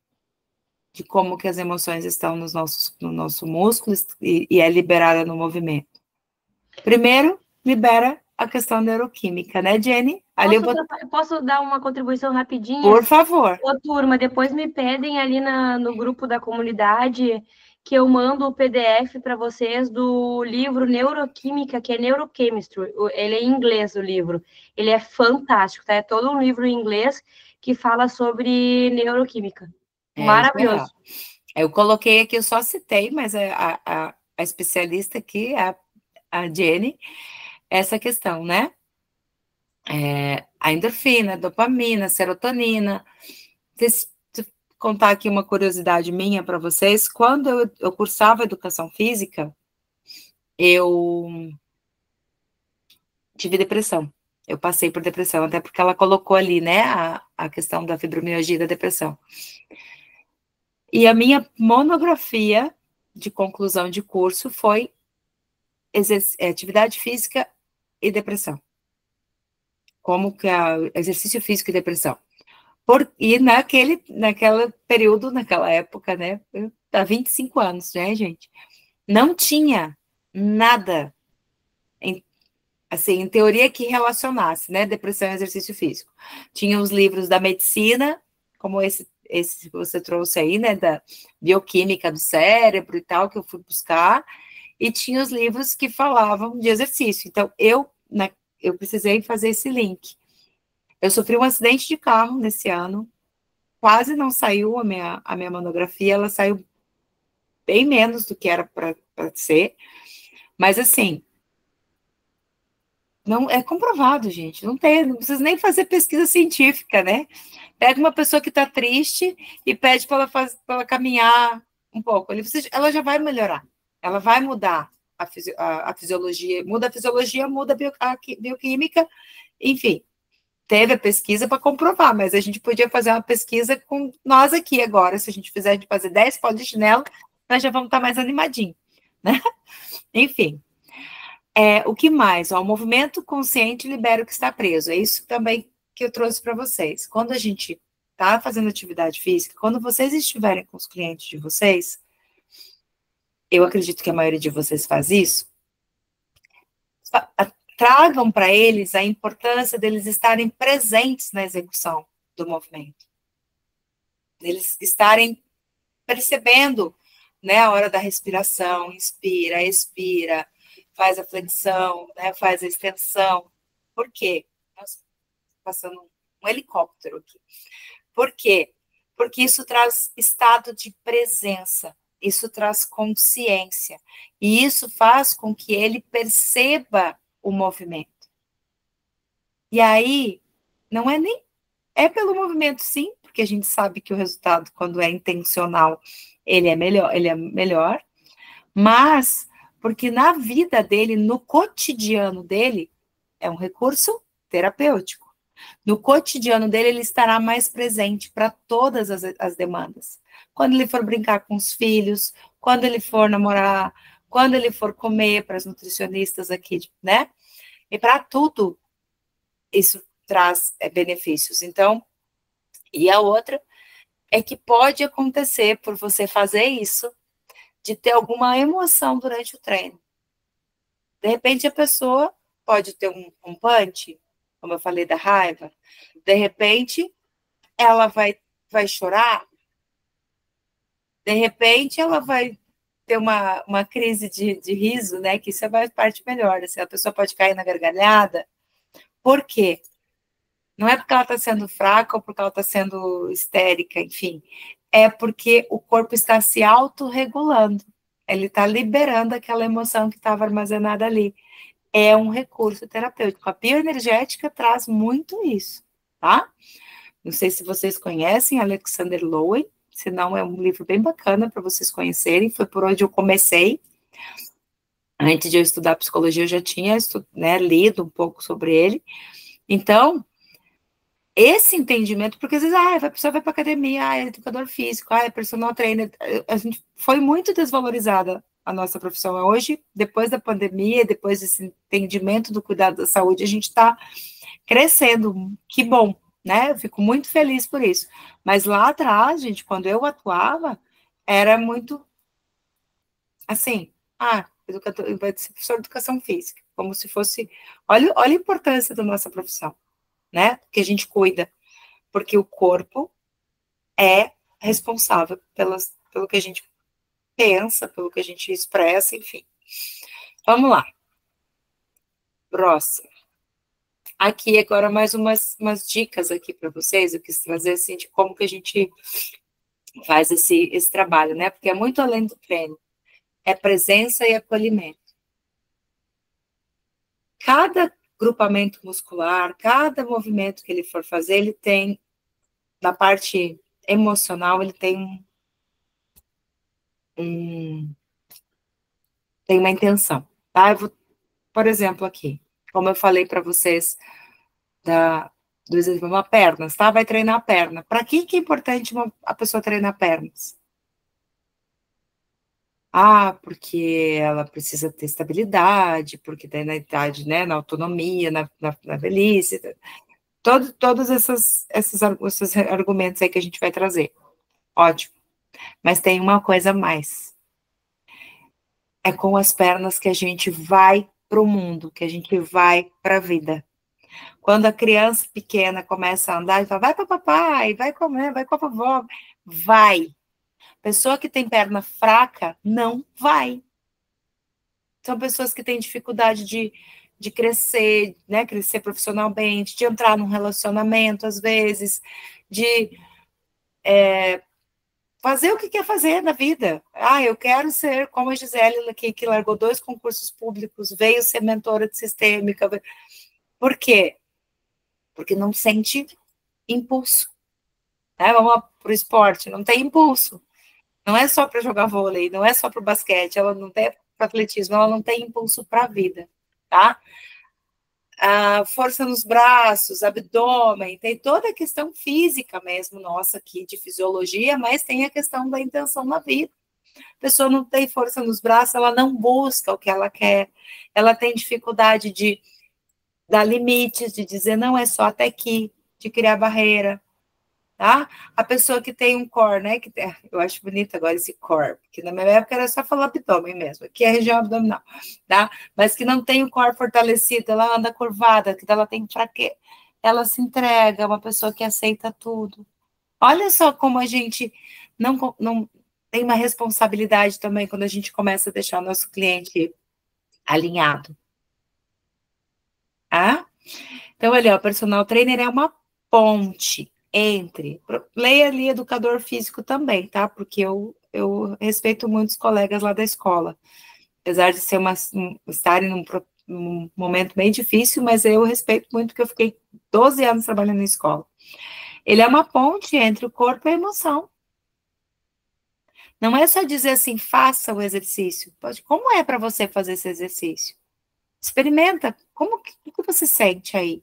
de como que as emoções estão no nosso músculo e é liberada no movimento. Primeiro, libera a questão neuroquímica, né, Jenny? Posso dar uma contribuição rapidinha? Por favor. Ô, turma, depois me pedem ali no grupo da comunidade que eu mando o PDF para vocês do livro Neuroquímica, que é Neurochemistry. Ele é em inglês, o livro. Ele é fantástico, tá? É todo um livro em inglês que fala sobre neuroquímica. Maravilhoso. Eu coloquei aqui, eu só citei, mas a especialista aqui, a Jenny, essa questão, né? A endorfina, a dopamina, a serotonina. Se contar aqui uma curiosidade minha para vocês, quando eu cursava educação física, eu tive depressão. Eu passei por depressão, até porque ela colocou ali, né, a questão da fibromialgia e da depressão. E a minha monografia de conclusão de curso foi atividade física e depressão. Como que exercício físico e depressão. E naquele período, naquela época, né, há 25 anos, né, gente, não tinha nada, em teoria, que relacionasse, né, depressão e exercício físico. Tinha os livros da medicina, como esse que você trouxe aí, né, da bioquímica do cérebro e tal, que eu fui buscar, e tinha os livros que falavam de exercício. Então, eu precisei fazer esse link. Eu sofri um acidente de carro nesse ano, quase não saiu a minha monografia, ela saiu bem menos do que era para ser, mas assim, não é comprovado, gente, não precisa nem fazer pesquisa científica, né? Pega uma pessoa que está triste e pede para ela caminhar um pouco, ela já vai melhorar, ela vai mudar a fisiologia, muda a fisiologia, muda a bioquímica, enfim, teve a pesquisa para comprovar, mas a gente podia fazer uma pesquisa com nós aqui agora, se a gente fazer 10 polichinelo, nós já vamos estar mais animadinhos, né? Enfim. O que mais? O movimento consciente libera o que está preso. É isso também que eu trouxe para vocês. Quando a gente está fazendo atividade física, quando vocês estiverem com os clientes de vocês, eu acredito que a maioria de vocês faz isso, tragam para eles a importância deles estarem presentes na execução do movimento. Deles estarem percebendo, né, a hora da respiração, inspira, expira, faz a flexão, né, faz a extensão. Por quê? Nossa, passando um helicóptero aqui. Por quê? Porque isso traz estado de presença, isso traz consciência, e isso faz com que ele perceba o movimento. E aí, não é nem... É pelo movimento, sim, porque a gente sabe que o resultado, quando é intencional, ele é melhor, mas porque na vida dele, no cotidiano dele, é um recurso terapêutico. No cotidiano dele, ele estará mais presente para todas as demandas. Quando ele for brincar com os filhos, quando ele for namorar, quando ele for comer, para as nutricionistas aqui, né? E para tudo, isso traz benefícios. Então, e a outra é que pode acontecer, por você fazer isso, de ter alguma emoção durante o treino. De repente, a pessoa pode ter um punch, como eu falei da raiva, de repente, ela vai chorar, de repente, ela vai ter uma crise de riso, né, que isso é a parte melhor, assim, a pessoa pode cair na gargalhada. Por quê? Não é porque ela está sendo fraca ou porque ela está sendo histérica, enfim, é porque o corpo está se autorregulando, ele está liberando aquela emoção que estava armazenada ali. É um recurso terapêutico. A bioenergética traz muito isso, tá? Não sei se vocês conhecem Alexander Lowen, se não é um livro bem bacana para vocês conhecerem, foi por onde eu comecei. Antes de eu estudar psicologia, eu já tinha lido um pouco sobre ele. Então, esse entendimento, porque às vezes, a pessoa vai para academia, é educador físico, é personal trainer, a gente foi muito desvalorizada a nossa profissão. Hoje, depois da pandemia, depois desse entendimento do cuidado da saúde, a gente está crescendo, que bom, né? Eu fico muito feliz por isso. Mas lá atrás, gente, quando eu atuava, era muito assim, educador, vai ser professor de educação física, como se fosse, olha a importância da nossa profissão, né? Que a gente cuida, porque o corpo é responsável pelo que a gente pensa, pelo que a gente expressa, enfim. Vamos lá. Próximo. Aqui agora mais umas dicas aqui para vocês, eu quis trazer assim de como que a gente faz esse trabalho, né? Porque é muito além do treino. É presença e acolhimento. Cada grupamento muscular, cada movimento que ele for fazer, ele tem, na parte emocional, ele tem tem uma intenção, tá? Eu vou, por exemplo, aqui, como eu falei para vocês do exemplo, uma pernas, tá? Vai treinar a perna. Para que é importante a pessoa treinar pernas? Porque ela precisa ter estabilidade, porque tem na idade, né, na autonomia, na velhice, todos esses argumentos aí que a gente vai trazer. Ótimo. Mas tem uma coisa a mais. É com as pernas que a gente vai para o mundo, que a gente vai para a vida. Quando a criança pequena começa a andar, e fala, vai para papai, vai comer, vai com a vovó. Vai. Pessoa que tem perna fraca, não vai. São pessoas que têm dificuldade de crescer, né, crescer profissionalmente, de entrar num relacionamento, às vezes, de fazer o que quer fazer na vida. Eu quero ser como a Gisele, que largou 2 concursos públicos, veio ser mentora de sistêmica. Por quê? Porque não sente impulso. Né? Vamos para o esporte, não tem impulso. Não é só para jogar vôlei, não é só para o basquete, ela não tem para atletismo, ela não tem impulso para a vida, tá? A força nos braços, abdômen, tem toda a questão física mesmo nossa aqui de fisiologia, mas tem a questão da intenção na vida. A pessoa não tem força nos braços, ela não busca o que ela quer, ela tem dificuldade de dar limites, de dizer não é só até aqui, de criar barreira, tá? A pessoa que tem um core, né? Eu acho bonito agora esse core, porque na minha época era só falar abdômen mesmo, que é a região abdominal, tá? Mas que não tem o core fortalecido, ela anda curvada, que ela tem fraqueza, ela se entrega, é uma pessoa que aceita tudo. Olha só como a gente não tem uma responsabilidade também quando a gente começa a deixar o nosso cliente alinhado, tá? Então, ali, ó, o personal trainer é uma ponte entre. Leia ali educador físico também, tá? Porque eu respeito muitos colegas lá da escola. Apesar de ser estarem num momento bem difícil, mas eu respeito muito, porque eu fiquei 12 anos trabalhando na escola. Ele é uma ponte entre o corpo e a emoção. Não é só dizer assim, faça o exercício. Como é para você fazer esse exercício? Experimenta. O que você sente aí?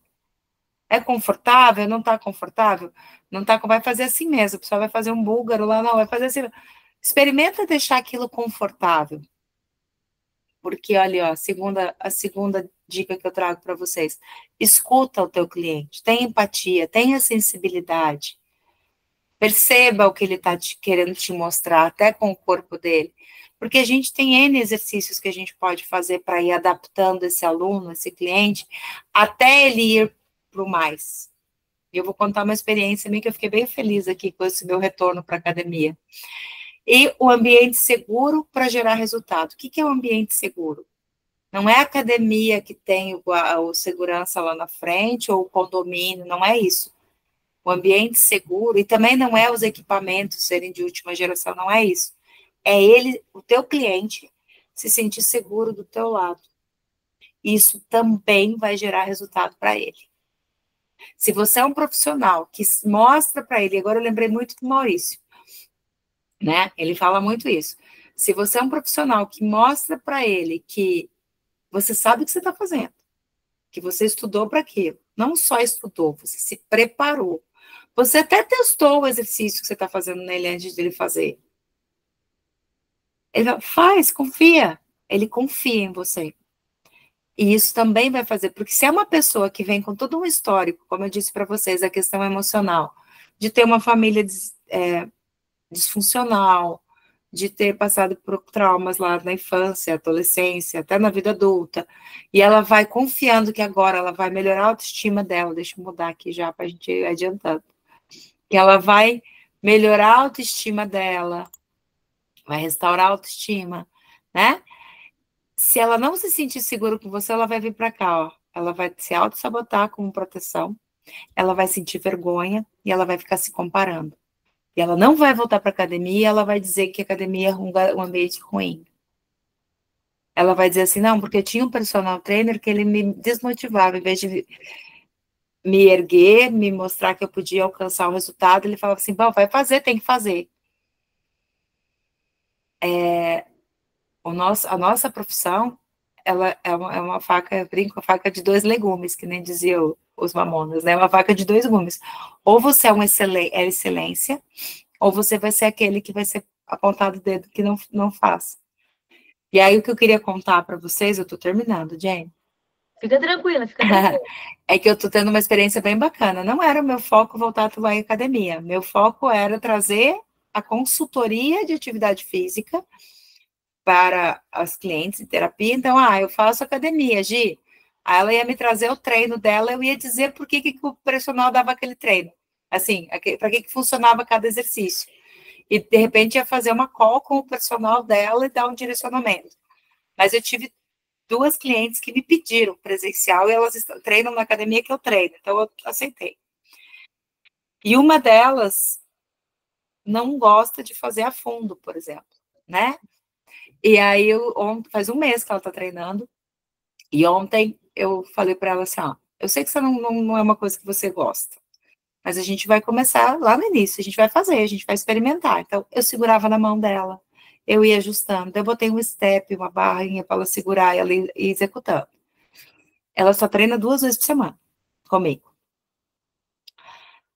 É confortável? Não está confortável? Não tá, vai fazer assim mesmo. O pessoal vai fazer um búlgaro lá, não, vai fazer assim. Experimenta deixar aquilo confortável. Porque, olha, ó, a segunda dica que eu trago para vocês. Escuta o teu cliente, tenha empatia, tenha sensibilidade. Perceba o que ele está querendo te mostrar, até com o corpo dele. Porque a gente tem N exercícios que a gente pode fazer para ir adaptando esse aluno, esse cliente, até ele ir para o mais. E eu vou contar uma experiência minha que eu fiquei bem feliz aqui com esse meu retorno para a academia. E o ambiente seguro para gerar resultado. O que é um ambiente seguro? Não é a academia que tem o segurança lá na frente ou o condomínio, não é isso. O ambiente seguro, e também não é os equipamentos serem de última geração, não é isso. É ele, o teu cliente, se sentir seguro do teu lado. Isso também vai gerar resultado para ele. Se você é um profissional que mostra para ele, agora eu lembrei muito do Maurício, né? Ele fala muito isso. Se você é um profissional que mostra para ele que você sabe o que você está fazendo, que você estudou para aquilo, não só estudou, você se preparou. Você até testou o exercício que você está fazendo nele antes de ele fazer. Ele faz, confia. Ele confia em você. E isso também vai fazer, porque se é uma pessoa que vem com todo um histórico, como eu disse para vocês, a questão emocional, de ter uma família disfuncional, de ter passado por traumas lá na infância, adolescência, até na vida adulta, e ela vai confiando que agora ela vai melhorar a autoestima dela, deixa eu mudar aqui já para a gente ir adiantando, que ela vai melhorar a autoestima dela, vai restaurar a autoestima, né? Se ela não se sentir segura com você, ela vai vir para cá, ó. Ela vai se auto-sabotar como proteção, ela vai sentir vergonha e ela vai ficar se comparando. E ela não vai voltar para a academia, ela vai dizer que a academia é um ambiente ruim. Ela vai dizer assim, não, porque tinha um personal trainer que ele me desmotivava, em vez de me erguer, me mostrar que eu podia alcançar o resultado, ele falava assim, bom, vai fazer, tem que fazer. A nossa profissão, ela é uma faca, eu brinco, a faca de dois legumes, que nem diziam os mamonas, né? Uma faca de dois gumes. Ou você é excelência, ou você vai ser aquele que vai ser apontado o dedo que não faz. E aí, o que eu queria contar para vocês, eu tô terminando, Jane. Fica tranquila, fica tranquila. É que eu tô tendo uma experiência bem bacana. Não era o meu foco voltar a atuar em academia. Meu foco era trazer a consultoria de atividade física para as clientes em terapia. Então, eu faço academia, Gi. Aí ela ia me trazer o treino dela, eu ia dizer por que o personal dava aquele treino. Assim, para que funcionava cada exercício. E, de repente, ia fazer uma call com o personal dela e dar um direcionamento. Mas eu tive 2 clientes que me pediram presencial e elas treinam na academia que eu treino. Então, eu aceitei. E uma delas não gosta de fazer a fundo, por exemplo, né? E aí, faz um mês que ela tá treinando, e ontem eu falei para ela assim, eu sei que isso não é uma coisa que você gosta, mas a gente vai começar lá no início, a gente vai fazer, a gente vai experimentar. Então, eu segurava na mão dela, eu ia ajustando, eu botei um step, uma barrinha para ela segurar e ela ir executando. Ela só treina 2 vezes por semana comigo.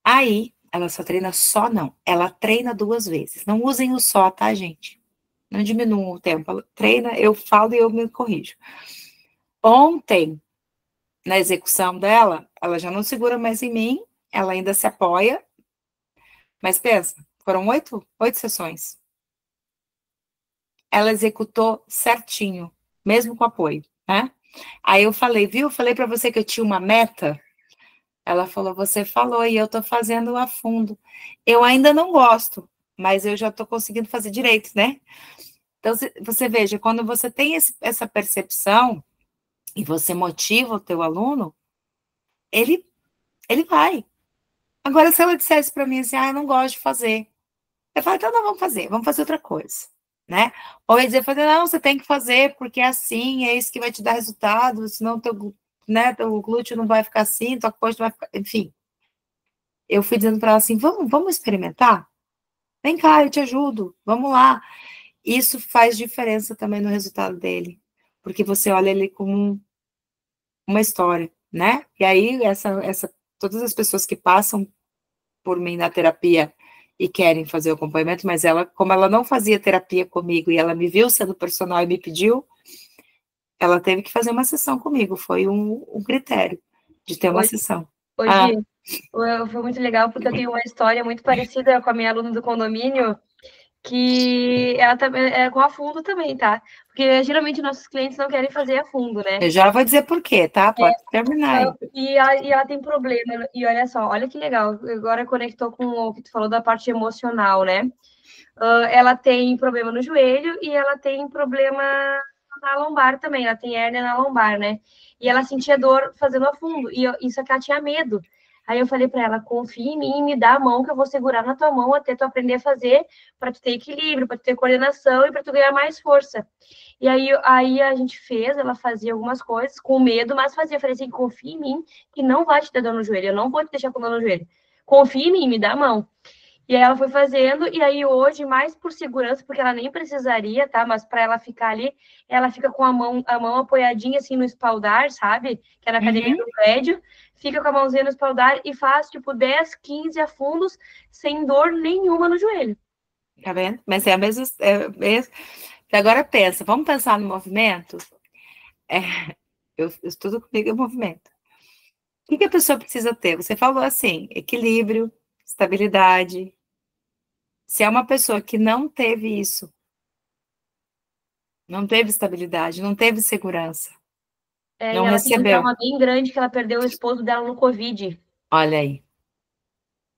Aí, ela só treina só, não. Ela treina 2 vezes. Não usem o só, tá, gente? Não diminuam o tempo. Ela treina, eu falo e eu me corrijo. Ontem, na execução dela, ela já não segura mais em mim, ela ainda se apoia. Mas pensa, foram 8 sessões. Ela executou certinho, mesmo com apoio, né? Aí eu falei, viu? Falei para você que eu tinha uma meta. Ela falou, você falou, e eu tô fazendo a fundo. Eu ainda não gosto, mas eu já tô conseguindo fazer direito, né? Então, você veja, quando você tem essa percepção e você motiva o teu aluno, ele vai. Agora, se ela dissesse para mim assim, eu não gosto de fazer, eu falo, então não vamos fazer outra coisa, né? Ou ia dizer, não, você tem que fazer, porque é assim, é isso que vai te dar resultado, senão teu glúteo não vai ficar assim, tua coxa não vai ficar, enfim. Eu fui dizendo para ela assim, vamos experimentar? Vem cá, eu te ajudo, vamos lá. Isso faz diferença também no resultado dele, porque você olha ele como uma história, né? E aí, todas as pessoas que passam por mim na terapia e querem fazer o acompanhamento, mas como ela não fazia terapia comigo e ela me viu sendo personal e me pediu, ela teve que fazer uma sessão comigo, foi um critério de ter uma sessão. Hoje foi muito legal, porque eu tenho uma história muito parecida com a minha aluna do condomínio, que ela também é com a fundo também, tá? Porque geralmente nossos clientes não querem fazer a fundo, né? Eu já vou dizer por quê, tá? Pode terminar aí. E ela tem problema, e olha só, olha que legal, agora conectou com o que tu falou da parte emocional, né? Ela tem problema no joelho e ela tem problema na lombar também, ela tem hérnia na lombar, né? E ela sentia dor fazendo a fundo, e isso aqui ela tinha medo. Aí eu falei para ela, confia em mim, me dá a mão que eu vou segurar na tua mão até tu aprender a fazer, para tu ter equilíbrio, para tu ter coordenação e para tu ganhar mais força. E aí a gente fez, ela fazia algumas coisas com medo, mas fazia. Eu falei assim, confia em mim, que não vai te dar dor no joelho, eu não vou te deixar com dor no joelho. Confia em mim, me dá a mão. E aí ela foi fazendo, e aí hoje, mais por segurança, porque ela nem precisaria, tá? Mas para ela ficar ali, ela fica com a mão apoiadinha assim no espaldar, sabe? Que é na academia do prédio, fica com a mãozinha no espaldar e faz tipo 10, 15 afundos sem dor nenhuma no joelho. Tá vendo? Mas é a mesma. Agora pensa, vamos pensar no movimento? Eu estudo comigo o movimento. O que a pessoa precisa ter? Você falou assim, equilíbrio, estabilidade. Se é uma pessoa que não teve isso, não teve estabilidade, não teve segurança, não ela tem um recebeu. trauma bem grande que ela perdeu o esposo dela no Covid. Olha aí.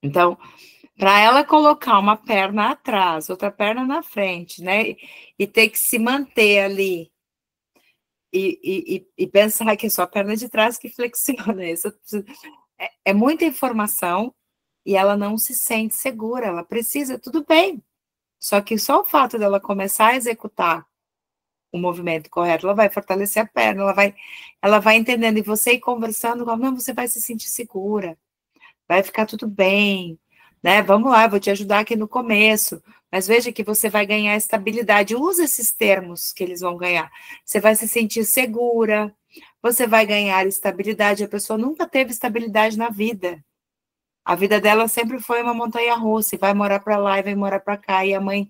Então, para ela colocar uma perna atrás, outra perna na frente, né? E ter que se manter ali e pensar que é só a perna de trás que flexiona. Isso é muita informação e ela não se sente segura, ela precisa, tudo bem. Só que só o fato dela começar a executar o movimento correto, ela vai fortalecer a perna, ela vai entendendo, e você ir conversando, não, você vai se sentir segura, vai ficar tudo bem, né? Vamos lá, vou te ajudar aqui no começo, mas veja que você vai ganhar estabilidade, usa esses termos que eles vão ganhar, você vai se sentir segura, você vai ganhar estabilidade, a pessoa nunca teve estabilidade na vida, a vida dela sempre foi uma montanha-russa, e vai morar para lá, e vai morar para cá, e a mãe,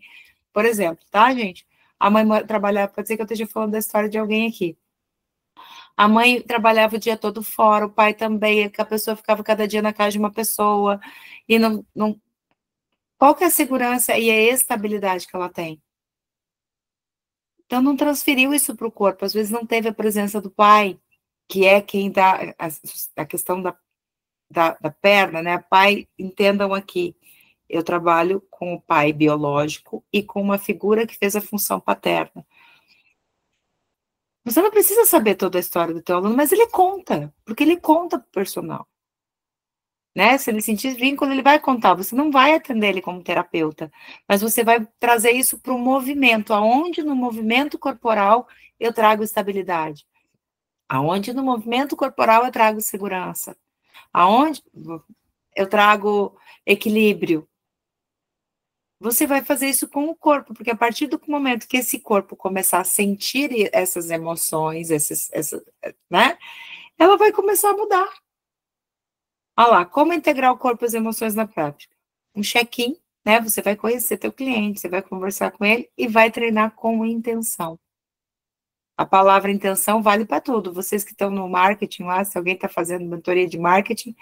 por exemplo, tá, gente? A mãe trabalhava, pode ser que eu esteja falando da história de alguém aqui. A mãe trabalhava o dia todo fora, o pai também, que a pessoa ficava cada dia na casa de uma pessoa, e não qual que é a segurança e a estabilidade que ela tem? Então, não transferiu isso para o corpo, às vezes não teve a presença do pai, que é quem dá a questão da perna, né? Pai, entendam aqui, eu trabalho com o pai biológico e com uma figura que fez a função paterna. Você não precisa saber toda a história do teu aluno, mas ele conta, porque ele conta para o personal. Né? Se ele sentir vínculo, ele vai contar. Você não vai atender ele como terapeuta, mas você vai trazer isso para o movimento, aonde no movimento corporal eu trago estabilidade, aonde no movimento corporal eu trago segurança, aonde eu trago equilíbrio. Você vai fazer isso com o corpo, porque a partir do momento que esse corpo começar a sentir essas emoções, né? Ela vai começar a mudar. Olha lá, como integrar o corpo e as emoções na prática? Um check-in, né? Você vai conhecer teu cliente, você vai conversar com ele e vai treinar com intenção. A palavra intenção vale para tudo. Vocês que estão no marketing lá, se alguém está fazendo mentoria de marketing,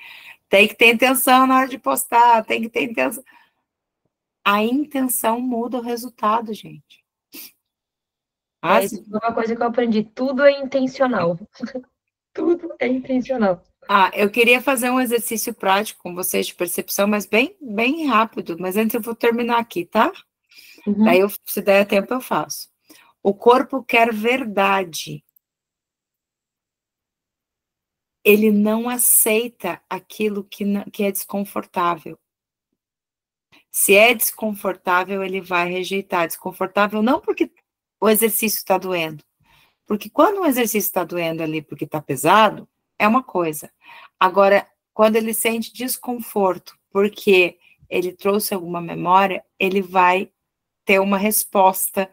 tem que ter intenção na hora de postar, tem que ter intenção. A intenção muda o resultado, gente. Isso é uma coisa que eu aprendi. Tudo é intencional. Tudo é intencional. Eu queria fazer um exercício prático com vocês de percepção, mas bem, bem rápido. Mas antes eu vou terminar aqui, tá? Uhum. Daí, se der tempo, eu faço. O corpo quer verdade. Ele não aceita aquilo que é desconfortável. Se é desconfortável, ele vai rejeitar. Desconfortável não porque o exercício está doendo. Porque quando o exercício está doendo ali porque está pesado, é uma coisa. Agora, quando ele sente desconforto porque ele trouxe alguma memória, ele vai ter uma resposta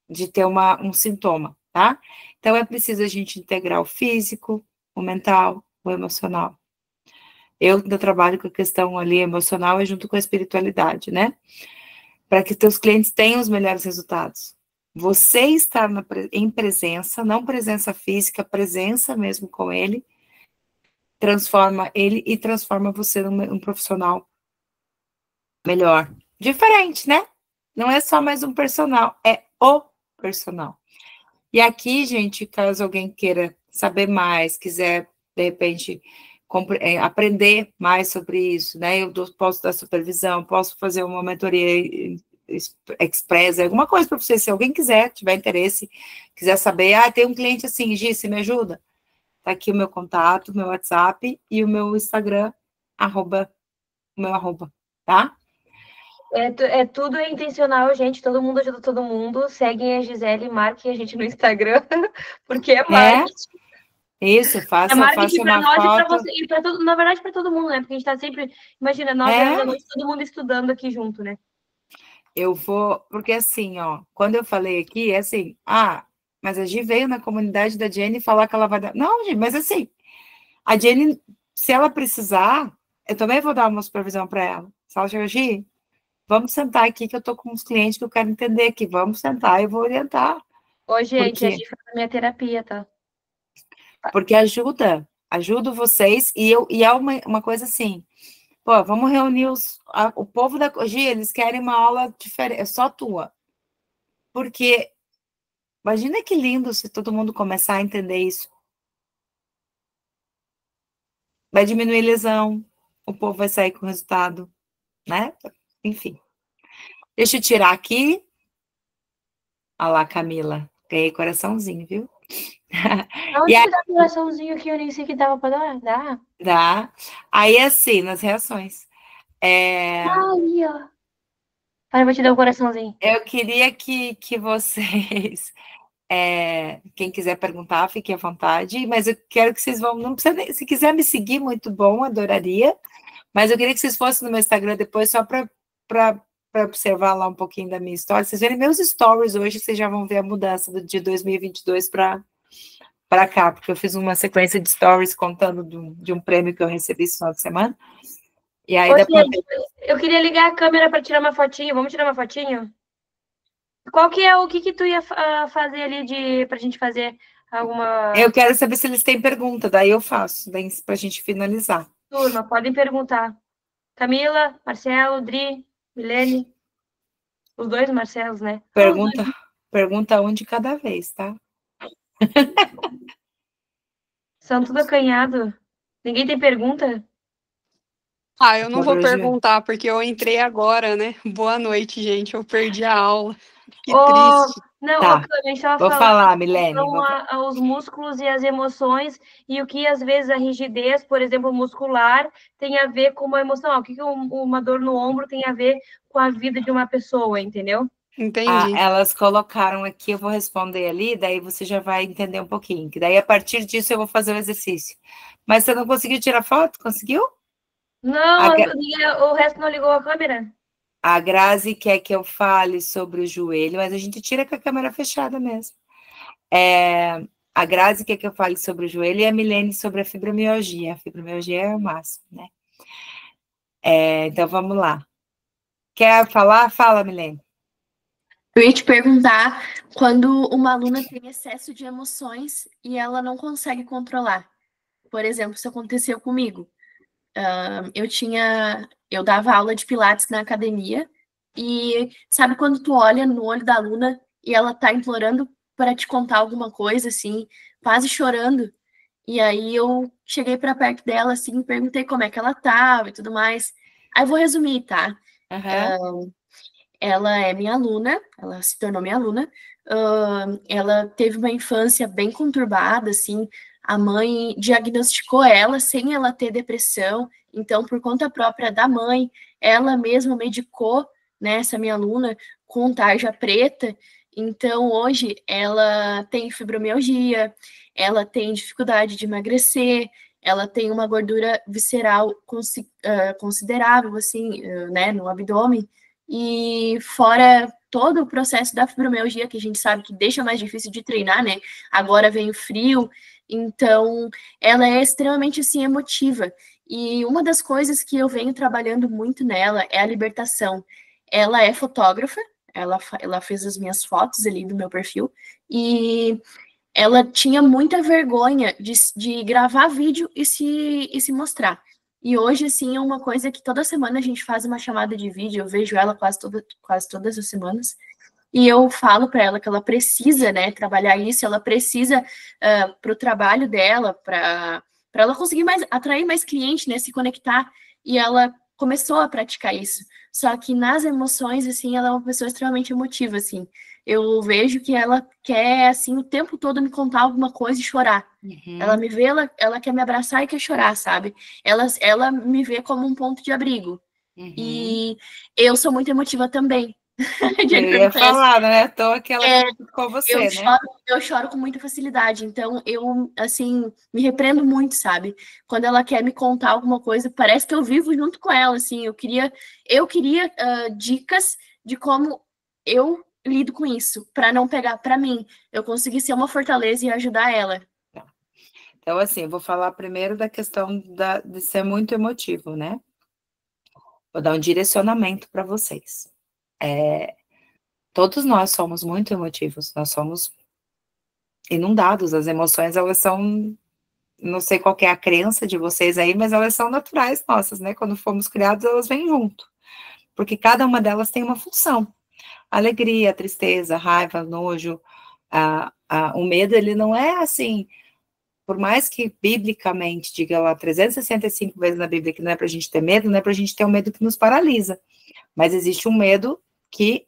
de ter um sintoma, tá? Então, é preciso a gente integrar o físico, o mental, o emocional. Eu trabalho com a questão ali emocional e junto com a espiritualidade, né? Para que teus clientes tenham os melhores resultados. Você estar em presença, não presença física, presença mesmo com ele, transforma ele e transforma você num profissional melhor. Diferente, né? Não é só mais um personal, é o personal. E aqui, gente, caso alguém queira saber mais, quiser, de repente, aprender mais sobre isso, né? Eu posso dar supervisão, posso fazer uma mentoria express, alguma coisa para você, se alguém quiser, tiver interesse, quiser saber, tem um cliente assim, Gi, você me ajuda? Tá aqui o meu contato, meu WhatsApp e o meu Instagram, tá? Tudo é intencional, gente, todo mundo ajuda todo mundo, seguem a Gisele, marquem a gente no Instagram, porque é marketing. Isso, faça uma foto. E para você, e para todo, na verdade, para todo mundo, né? Porque a gente tá sempre, imagina, 9 horas da noite, todo mundo estudando aqui junto, né? Eu vou, porque assim, ó, quando eu falei aqui, é assim, mas a Gi veio na comunidade da Jenny falar que ela vai dar. Não, Gi, mas assim, a Jenny, se ela precisar, eu também vou dar uma supervisão para ela. Se ela chegar, Gi, vamos sentar aqui que eu tô com uns clientes que eu quero entender aqui, vamos sentar e eu vou orientar. Ô, gente, a Gi faz a minha terapia, tá? Porque ajuda vocês, e é uma coisa assim, pô, vamos reunir o povo da Gi, eles querem uma aula diferente, é só tua. Porque imagina que lindo se todo mundo começar a entender isso. Vai diminuir lesão, o povo vai sair com resultado, né? Enfim. Deixa eu tirar aqui. Olha lá, Camila. Ganhei coraçãozinho, viu? Onde que dá coraçãozinho que eu nem sei que dava para dar? Dá. Aí, assim, nas reações. Aí, ó. Para, vou te dar um coraçãozinho. Eu queria que vocês... quem quiser perguntar, fique à vontade, mas eu quero que vocês vão, não precisa nem, se quiser me seguir, muito bom, adoraria, mas eu queria que vocês fossem no meu Instagram depois, só para observar lá um pouquinho da minha história, vocês verem meus stories hoje, vocês já vão ver a mudança de 2022 para cá, porque eu fiz uma sequência de stories contando de um prêmio que eu recebi esse final de semana, e aí depois... Eu queria ligar a câmera para tirar uma fotinho, vamos tirar uma fotinho? Qual que é o que tu ia fazer ali pra gente fazer alguma... Eu quero saber se eles têm pergunta, daí eu faço, daí pra gente finalizar. Turma, podem perguntar. Camila, Marcelo, Dri, Milene. Os dois Marcelos, né? Pergunta um de cada vez, tá? São tudo acanhado. Ninguém tem pergunta? Eu não vou perguntar, porque eu entrei agora, né? Boa noite, gente. Eu perdi a aula. Que triste. Não, tá. a gente estava falando falar, Milene. Os músculos e as emoções, e o que às vezes a rigidez, por exemplo, muscular, tem a ver com uma emoção. O que uma dor no ombro tem a ver com a vida de uma pessoa, entendeu? Entendi. Elas colocaram aqui, eu vou responder ali, daí você já vai entender um pouquinho. Que daí, a partir disso, eu vou fazer o exercício. Mas você não conseguiu tirar foto? Conseguiu? Não, o resto não ligou a câmera? A Grazi quer que eu fale sobre o joelho, mas a gente tira com a câmera fechada mesmo. A Grazi quer que eu fale sobre o joelho e a Milene sobre a fibromialgia. A fibromialgia é o máximo, né? Então, vamos lá. Quer falar? Fala, Milene. Eu ia te perguntar quando uma aluna tem excesso de emoções e ela não consegue controlar. Por exemplo, isso aconteceu comigo. Eu dava aula de pilates na academia e sabe quando tu olha no olho da aluna e ela tá implorando para te contar alguma coisa, assim, quase chorando. E aí eu cheguei para perto dela, assim, perguntei como é que ela tava e tudo mais. Aí eu vou resumir, tá? Ela é minha aluna, ela se tornou minha aluna. Ela teve uma infância bem conturbada, assim. A mãe diagnosticou ela sem ela ter depressão. Então, por conta própria da mãe, ela mesma medicou, né, essa minha aluna com tarja preta. Então, hoje, ela tem fibromialgia, ela tem dificuldade de emagrecer, ela tem uma gordura visceral considerável, assim, né, no abdômen. E fora todo o processo da fibromialgia, que a gente sabe que deixa mais difícil de treinar, né? Agora vem o frio, então ela é extremamente assim emotiva. E uma das coisas que eu venho trabalhando muito nela é a libertação. Ela é fotógrafa, ela fez as minhas fotos ali do meu perfil, e ela tinha muita vergonha de gravar vídeo e se mostrar. E hoje, assim, é uma coisa que toda semana a gente faz uma chamada de vídeo, eu vejo ela quase todas as semanas, e eu falo para ela que ela precisa, né, trabalhar isso, ela precisa para o trabalho dela, para ela conseguir atrair mais cliente, né, se conectar, e ela começou a praticar isso. Só que nas emoções, assim, ela é uma pessoa extremamente emotiva, assim. Eu vejo que ela quer, assim, o tempo todo me contar alguma coisa e chorar. Ela me vê, ela quer me abraçar e quer chorar, sabe? Ela me vê como um ponto de abrigo. E eu sou muito emotiva também. Eu ia falar, né? Tô aquela com você, né? Eu choro com muita facilidade, então eu, assim, me repreendo muito, sabe? Quando ela quer me contar alguma coisa, parece que eu vivo junto com ela, assim, eu queria dicas de como eu lido com isso, para não pegar para mim, eu conseguir ser uma fortaleza e ajudar ela. Então, assim, eu vou falar primeiro da questão de ser muito emotivo, né? Vou dar um direcionamento para vocês. Todos nós somos muito emotivos, nós somos inundados, as emoções, elas são, não sei qual que é a crença de vocês aí, mas elas são naturais nossas, né? Quando fomos criados, elas vêm junto, porque cada uma delas tem uma função. Alegria, tristeza, raiva, nojo, o medo, ele não é assim, por mais que biblicamente diga lá 365 vezes na Bíblia que não é para a gente ter medo, não é para a gente ter um medo que nos paralisa, mas existe um medo que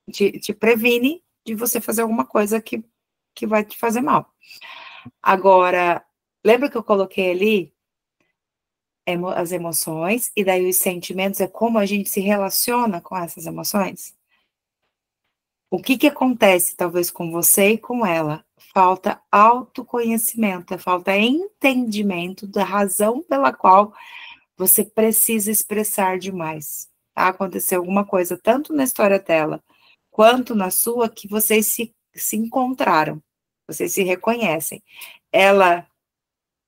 te previne de você fazer alguma coisa que vai te fazer mal. Agora, lembra que eu coloquei ali as emoções, e daí os sentimentos, é como a gente se relaciona com essas emoções? O que acontece, talvez, com você e com ela? Falta autoconhecimento, falta entendimento da razão pela qual você precisa expressar demais. Tá? Aconteceu alguma coisa, tanto na história dela, quanto na sua, que vocês se encontraram, vocês se reconhecem. Ela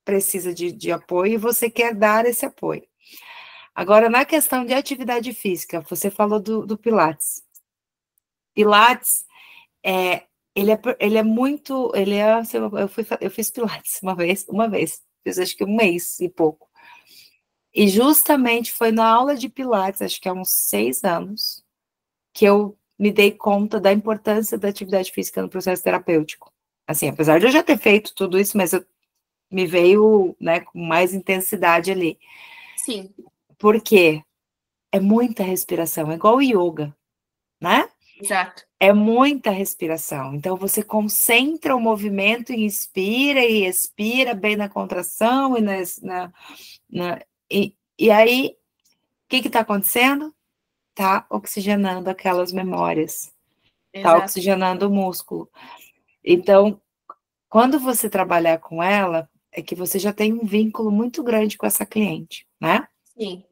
precisa de apoio e você quer dar esse apoio. Agora, na questão de atividade física, você falou do Pilates. Pilates, ele é muito, eu fiz Pilates uma vez, fiz acho que um mês e pouco. E justamente foi na aula de Pilates, acho que há uns 6 anos, que eu me dei conta da importância da atividade física no processo terapêutico. Assim, apesar de eu já ter feito tudo isso, mas me veio, né, com mais intensidade ali. Sim. Porque é muita respiração, é igual o yoga, né? Exato. É muita respiração. Então, você concentra o movimento e inspira e expira bem na contração e aí, o que está acontecendo? Está oxigenando aquelas memórias. Está oxigenando o músculo. Então, quando você trabalhar com ela, é que você já tem um vínculo muito grande com essa cliente, né? Sim.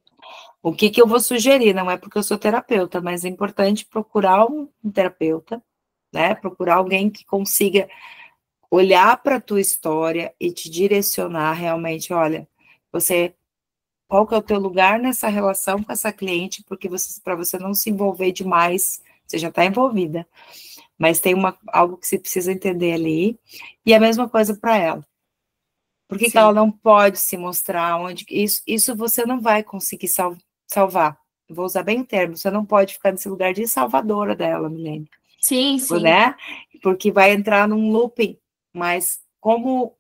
O que que eu vou sugerir? Não é porque eu sou terapeuta, mas é importante procurar um terapeuta, né? Procurar alguém que consiga olhar para a tua história e te direcionar realmente, olha, qual que é o teu lugar nessa relação com essa cliente, porque para você não se envolver demais, você já está envolvida, mas tem algo que você precisa entender ali, e a mesma coisa para ela. Por que que ela não pode se mostrar onde... Isso você não vai conseguir salvar. Vou usar bem o termo, você não pode ficar nesse lugar de salvadora dela, Milene. Sim. Né? Porque vai entrar num looping, mas como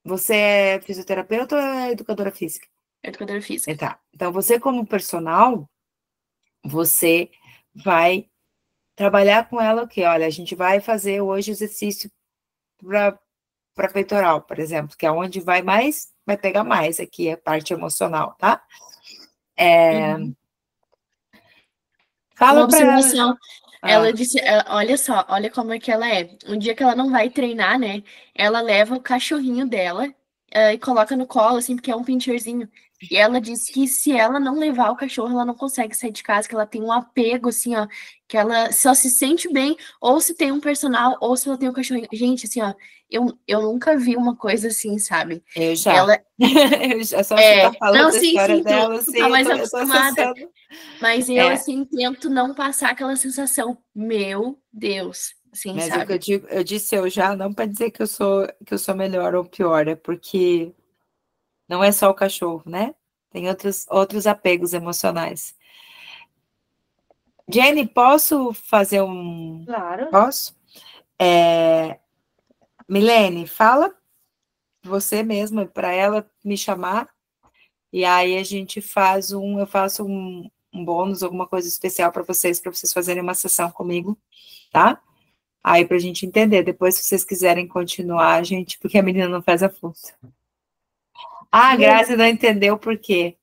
você é fisioterapeuta ou é educadora física? Educadora física. Tá. Então, você como personal, você vai trabalhar com ela o quê? Olha, a gente vai fazer hoje exercício para peitoral, por exemplo, que é onde vai pegar mais aqui a parte emocional, tá? Fala para ela. Observação. Ela disse, olha só, olha como é que ela é. Um dia que ela não vai treinar, né? Ela leva o cachorrinho dela e coloca no colo, assim, porque é um pincherzinho. E ela disse que se ela não levar o cachorro, ela não consegue sair de casa, que ela tem um apego, assim, ó, que ela só se sente bem, ou se tem um personal, ou se ela tem um cachorrinho. Gente, assim, ó, eu nunca vi uma coisa assim, sabe? Eu já. Ela... eu já só você tá falando não, da história dela, tu sim, tá mais eu tô acostumada. acessando. Mas eu, assim, tento não passar aquela sensação, meu Deus, assim, Mas sabe? o que eu disse eu já, não para dizer que eu sou melhor ou pior, é porque não é só o cachorro, né? Tem outros apegos emocionais. Jenny, posso fazer um... Claro. Posso? Milene, fala você mesma para ela me chamar, e aí a gente eu faço um bônus, alguma coisa especial para vocês fazerem uma sessão comigo, tá? Aí pra gente entender, depois se vocês quiserem continuar, gente, porque a menina não faz a força. A Grazi não entendeu por quê.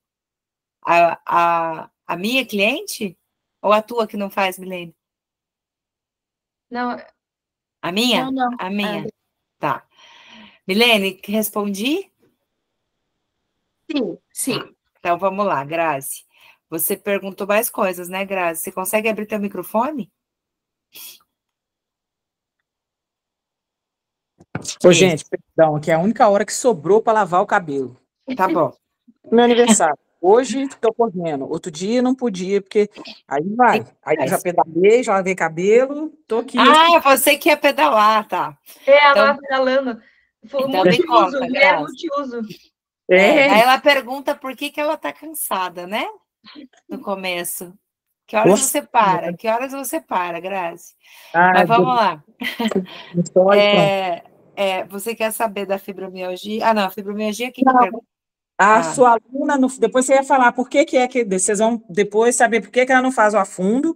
A minha cliente? Ou a tua que não faz, Milene? Não, A minha? Não. A minha. Tá. Milene, respondi? Sim. Tá. Então vamos lá, Grazi. Você perguntou mais coisas, né, Grazi? Você consegue abrir teu microfone? Ô, gente, perdão, que é a única hora que sobrou para lavar o cabelo. Tá bom. Meu aniversário. Hoje estou correndo. Outro dia não podia, porque aí vai. Aí eu já pedalei, já lavei cabelo, tô aqui. Você que ia pedalar, tá. ela pedalando. Então me conta, Grazi. Multiuso. Aí ela pergunta por que ela tá cansada, né? No começo. Que horas você para? Que horas você para, Grazi? Mas vamos lá. Você quer saber da fibromialgia? Ah, não, a fibromialgia, quem que pergunta? A sua aluna, depois você ia falar por que vocês vão depois saber por que ela não faz o afundo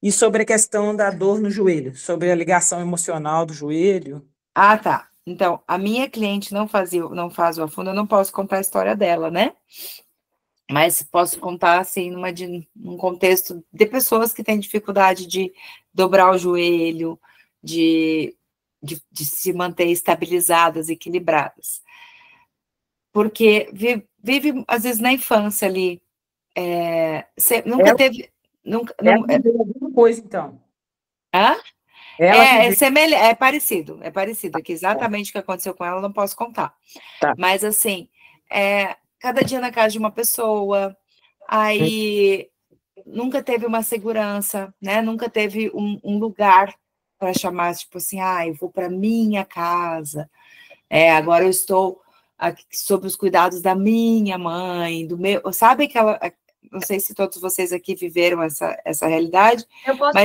e sobre a questão da dor no joelho, sobre a ligação emocional do joelho. Ah, tá. Então, a minha cliente não faz o afundo, eu não posso contar a história dela, né? Mas posso contar, assim, num contexto de pessoas que têm dificuldade de dobrar o joelho, de se manter estabilizadas, equilibradas. Porque vive, às vezes, na infância ali, você nunca teve... Alguma coisa, então. Hã? É parecido, que exatamente o que aconteceu com ela, eu não posso contar. Tá. Mas, assim, cada dia na casa de uma pessoa, aí nunca teve uma segurança, né? Nunca teve um lugar para chamar, tipo assim, eu vou para minha casa, agora eu estou aqui sob os cuidados da minha mãe, do meu... Sabe aquela... Não sei se todos vocês aqui viveram essa realidade. Eu posso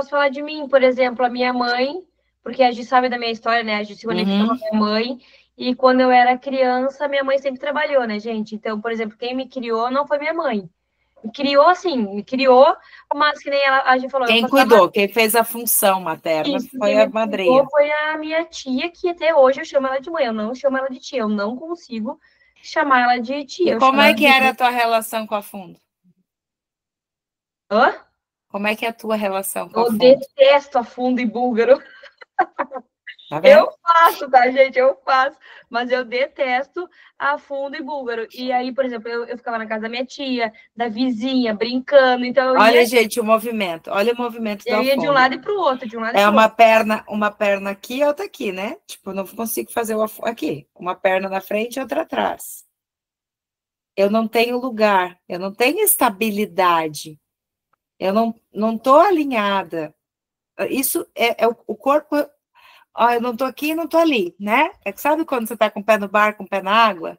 falar de mim, por exemplo, a minha mãe, porque a gente sabe da minha história, né? A gente se conectou com a minha mãe, e quando eu era criança, minha mãe sempre trabalhou, né, gente? Então, por exemplo, quem me criou não foi minha mãe. Me criou, mas que nem a gente falou. Quem cuidou, quem fez a função materna foi a madrinha. Foi a minha tia, que até hoje eu chamo ela de mãe, eu não chamo ela de tia, eu não consigo chamar ela de tia. E como é que era a tua relação com a Fundo? Hã? Como é que é a tua relação com a Fundo? Eu detesto a Fundo e búlgaro. Tá vendo? Eu faço, tá, gente? Eu faço. Mas eu detesto afundo e búlgaro. E aí, por exemplo, eu ficava na casa da minha tia, da vizinha, brincando. Então Olha, gente, o movimento. Olha o movimento do eu ia de um afundo. lado e para o outro, de um lado e É para o outro. uma perna aqui e outra aqui, né? Tipo, eu não consigo fazer o afundo aqui. Uma perna na frente e outra atrás. Eu não tenho lugar, eu não tenho estabilidade. Eu não tô alinhada. Isso é o corpo. Ó, eu não tô aqui e não tô ali, né? É que sabe quando você tá com o pé no bar, com o pé na água?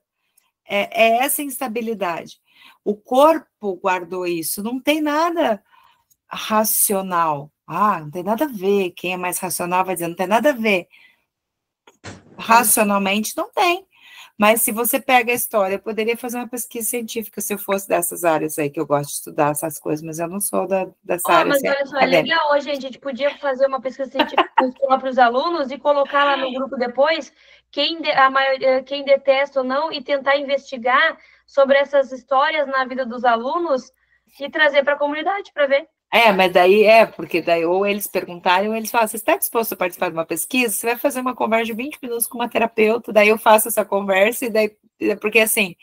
É essa instabilidade. O corpo guardou isso. Não tem nada racional. Ah, não tem nada a ver. Quem é mais racional vai dizer, não tem nada a ver. Racionalmente não tem. Mas se você pega a história, eu poderia fazer uma pesquisa científica se eu fosse dessas áreas aí, que eu gosto de estudar essas coisas, mas eu não sou dessa área Mas olha só, é acadêmica. legal hoje, a gente podia fazer uma pesquisa científica com os próprios alunos e colocar lá no grupo depois quem detesta ou não e tentar investigar sobre essas histórias na vida dos alunos e trazer para a comunidade para ver. Mas porque daí ou eles perguntarem ou eles falam, você está disposto a participar de uma pesquisa? Você vai fazer uma conversa de 20 minutos com uma terapeuta, daí eu faço essa conversa, e daí, porque assim,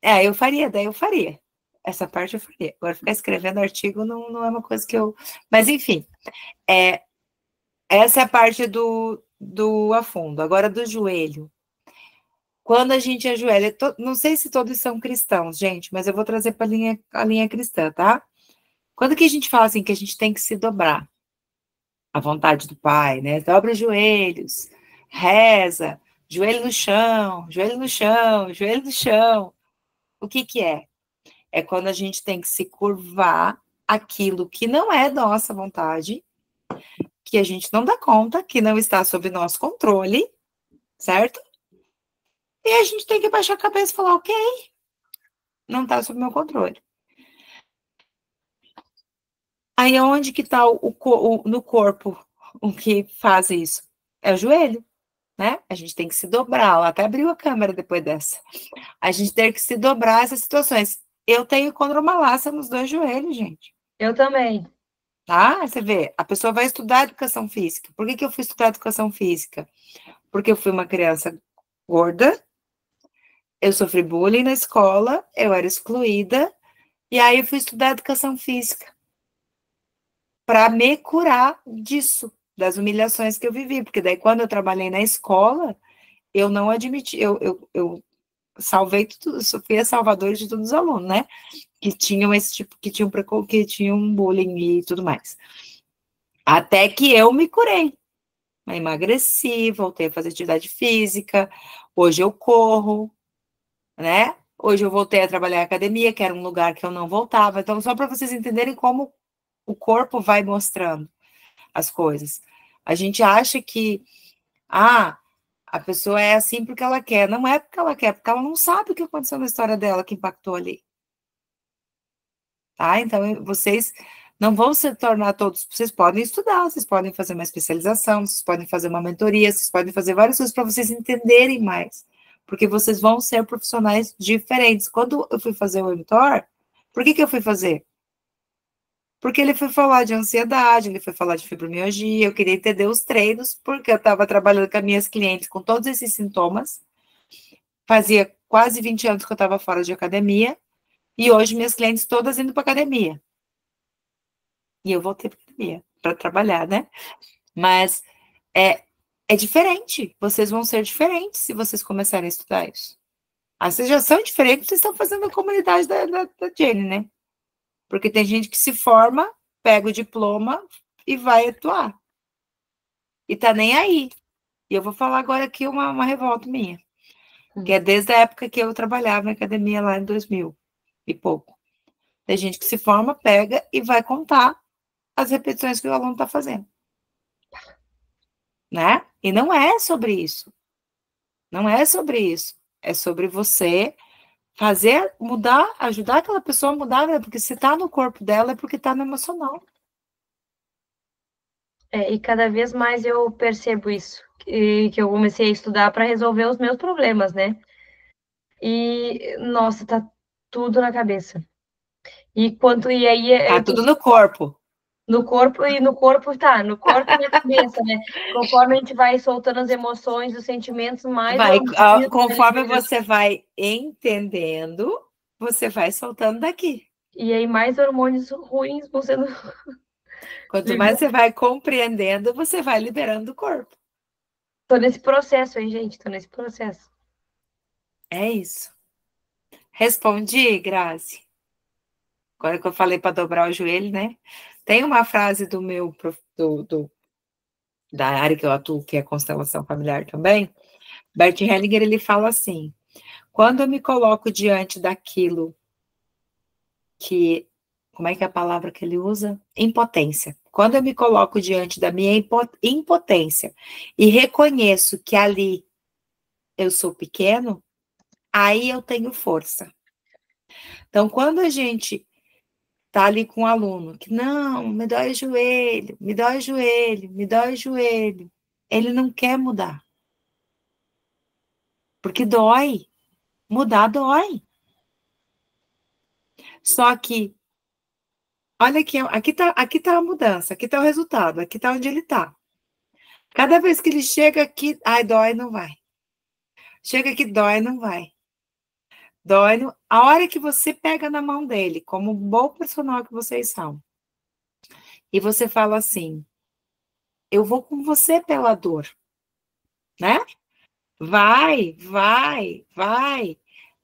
daí eu faria. Essa parte eu faria. Agora, ficar escrevendo artigo não é uma coisa que eu... Mas, enfim, essa é a parte do afundo. Agora, do joelho. Quando a gente ajoelha, não sei se todos são cristãos, gente, mas eu vou trazer para a linha cristã, tá? Quando que a gente fala assim que a gente tem que se dobrar à vontade do Pai, né? Dobra os joelhos, reza, joelho no chão, joelho no chão, joelho no chão. O que que é? É quando a gente tem que se curvar aquilo que não é nossa vontade, que a gente não dá conta, que não está sob nosso controle, certo? E a gente tem que baixar a cabeça e falar, ok, não está sob meu controle. Aí, onde que está no corpo o que faz isso? É o joelho, né? A gente tem que se dobrar. Ela até abriu a câmera depois dessa. A gente tem que se dobrar essas situações. Eu tenho condromalácia nos 2 joelhos, gente. Eu também. Tá? Você vê, a pessoa vai estudar educação física. Por que eu fui estudar educação física? Porque eu fui uma criança gorda, eu sofri bullying na escola, eu era excluída, e aí eu fui estudar educação física para me curar disso, das humilhações que eu vivi, porque daí quando eu trabalhei na escola, eu não admiti, eu salvei tudo, eu fui a salvadora de todos os alunos, né? Que tinham esse tipo, que tinham bullying e tudo mais. Até que eu me curei. Eu emagreci, voltei a fazer atividade física, hoje eu corro, né? Hoje eu voltei a trabalhar em academia, que era um lugar que eu não voltava. Então, só para vocês entenderem como o corpo vai mostrando as coisas. A gente acha que, a pessoa é assim porque ela quer. Não é porque ela quer, porque ela não sabe o que aconteceu na história dela que impactou ali. Tá? Então, vocês não vão se tornar todos. Vocês podem estudar, vocês podem fazer uma especialização, vocês podem fazer uma mentoria, vocês podem fazer várias coisas para vocês entenderem mais. Porque vocês vão ser profissionais diferentes. Quando eu fui fazer o mTOR, por que eu fui fazer? Porque ele foi falar de ansiedade, ele foi falar de fibromialgia, eu queria entender os treinos, porque eu estava trabalhando com as minhas clientes com todos esses sintomas. Fazia quase 20 anos que eu estava fora de academia, e hoje minhas clientes todas indo para academia. E eu voltei para academia, para trabalhar, né? Mas é diferente, vocês vão ser diferentes se vocês começarem a estudar isso. Vocês já são diferentes, vocês estão fazendo a comunidade da Jenny, né? Porque tem gente que se forma, pega o diploma e vai atuar. E tá nem aí. E eu vou falar agora aqui uma revolta minha. Que é desde a época que eu trabalhava na academia lá em 2000 e pouco. Tem gente que se forma, pega e vai contar as repetições que o aluno tá fazendo. Né? E não é sobre isso. Não é sobre isso. É sobre você fazer, mudar, ajudar aquela pessoa a mudar, né? Porque se tá no corpo dela é porque tá no emocional. E cada vez mais eu percebo isso, que eu comecei a estudar para resolver os meus problemas, né? E, nossa, tá tudo na cabeça. E aí... Tá tudo no corpo. No corpo e no corpo e na cabeça, né? Conforme a gente vai soltando as emoções, os sentimentos, mais conforme você vai entendendo, você vai soltando daqui. E aí mais hormônios ruins vão sendo. Quanto mais você vai compreendendo, você vai liberando do corpo. Tô nesse processo aí, gente, tô nesse processo. É isso. Respondi, Grazi? Agora que eu falei para dobrar o joelho, né? Tem uma frase do meu da área que eu atuo, que é constelação familiar também. Bert Hellinger, ele fala assim: quando eu me coloco diante daquilo que, como é que é a palavra que ele usa? Impotência. Quando eu me coloco diante da minha impotência e reconheço que ali eu sou pequeno, aí eu tenho força. Então, quando a gente tá ali com um aluno que, não, me dói o joelho, me dói o joelho, me dói o joelho, ele não quer mudar. Porque dói. Mudar dói. Só que, olha aqui tá a mudança, aqui tá o resultado, aqui tá onde ele tá. Cada vez que ele chega aqui, ai, dói, não vai. Chega aqui, dói, não vai. Dói, não... A hora que você pega na mão dele, como um bom personal que vocês são, e você fala assim, eu vou com você pela dor, né? Vai.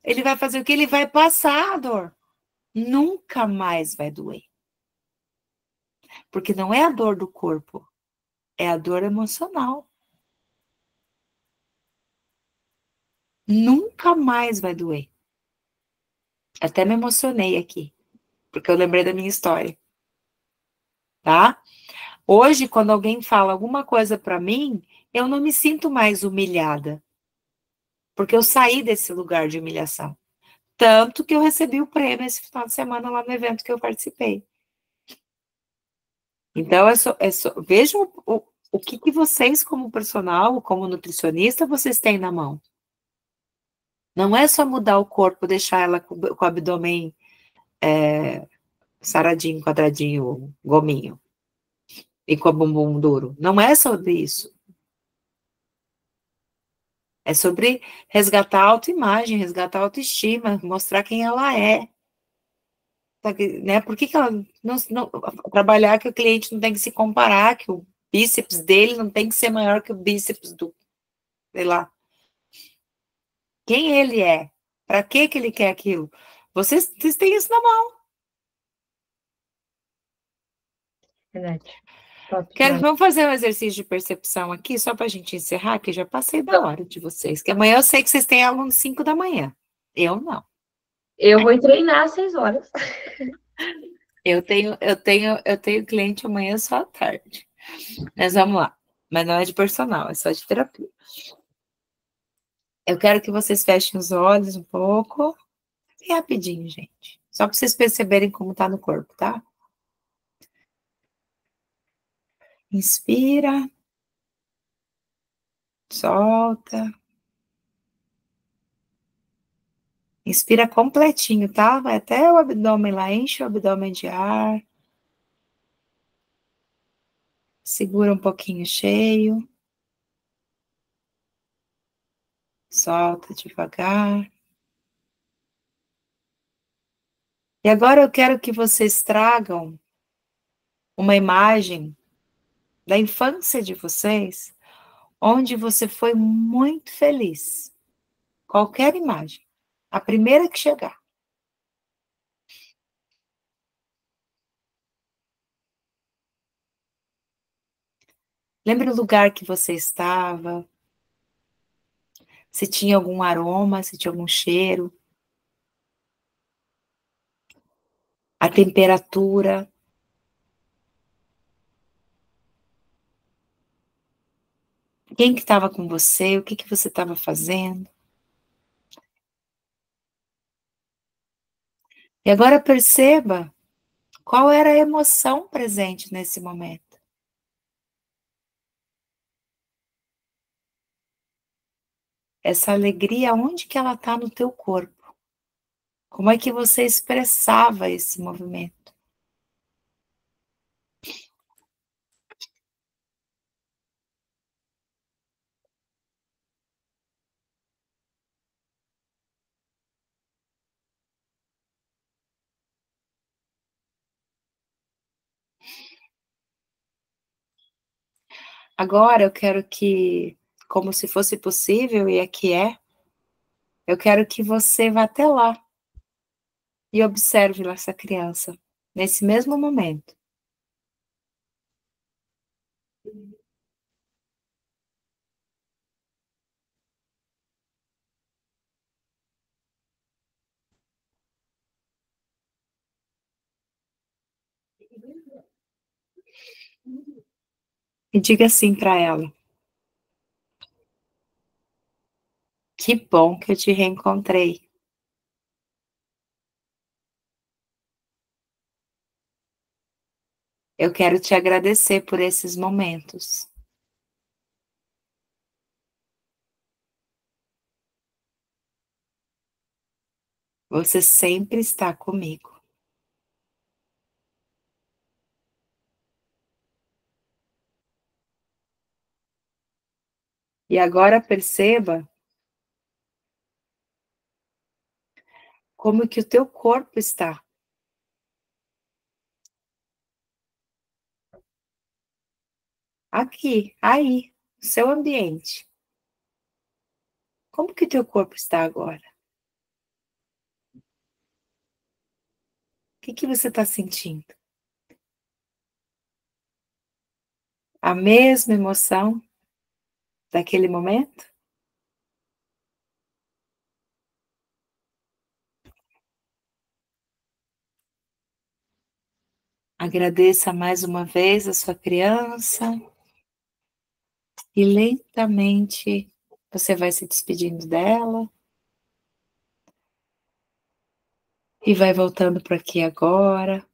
Ele vai fazer o que? Ele vai passar a dor. Nunca mais vai doer. Porque não é a dor do corpo, é a dor emocional. Nunca mais vai doer. Até me emocionei aqui, porque eu lembrei da minha história. Tá? Hoje, quando alguém fala alguma coisa para mim, eu não me sinto mais humilhada. Porque eu saí desse lugar de humilhação. Tanto que eu recebi o prêmio esse final de semana lá no evento que eu participei. Então, vejam o que vocês, como personal, como nutricionista, vocês têm na mão. Não é só mudar o corpo, deixar ela com o abdômen saradinho, quadradinho, gominho. E com o bumbum duro. Não é sobre isso. É sobre resgatar a autoimagem, resgatar a autoestima, mostrar quem ela é. Né? Por que ela não trabalhar que o cliente não tem que se comparar, que o bíceps dele não tem que ser maior que o bíceps do, sei lá. Quem ele é? Para que ele quer aquilo? Vocês têm isso na mão. Verdade. Vamos fazer um exercício de percepção aqui, só para a gente encerrar, que já passei da hora de vocês. Que amanhã eu sei que vocês têm aula às 5 da manhã. Eu não. Eu vou treinar às 6 horas. Eu tenho cliente amanhã só à tarde. Mas vamos lá. Mas não é de personal, é só de terapia. Eu quero que vocês fechem os olhos um pouco. E rapidinho, gente. Só para vocês perceberem como tá no corpo, tá? Inspira. Solta. Inspira completinho, tá? Vai até o abdômen lá, enche o abdômen de ar. Segura um pouquinho cheio. Solta devagar. E agora eu quero que vocês tragam uma imagem da infância de vocês, onde você foi muito feliz. Qualquer imagem. A primeira que chegar. Lembre o lugar que você estava, se tinha algum aroma, se tinha algum cheiro, a temperatura. Quem que estava com você, o que que você estava fazendo. E agora perceba qual era a emoção presente nesse momento. Essa alegria, onde que ela está no teu corpo? Como é que você expressava esse movimento? Agora eu quero que, como se fosse possível, e aqui eu quero que você vá até lá e observe lá essa criança, nesse mesmo momento. E diga assim para ela: que bom que eu te reencontrei. Eu quero te agradecer por esses momentos. Você sempre está comigo. E agora perceba como que o teu corpo está. Aqui, aí, no seu ambiente. Como que o teu corpo está agora? O que você está sentindo? A mesma emoção daquele momento? Agradeça mais uma vez a sua criança e lentamente você vai se despedindo dela e vai voltando para aqui agora.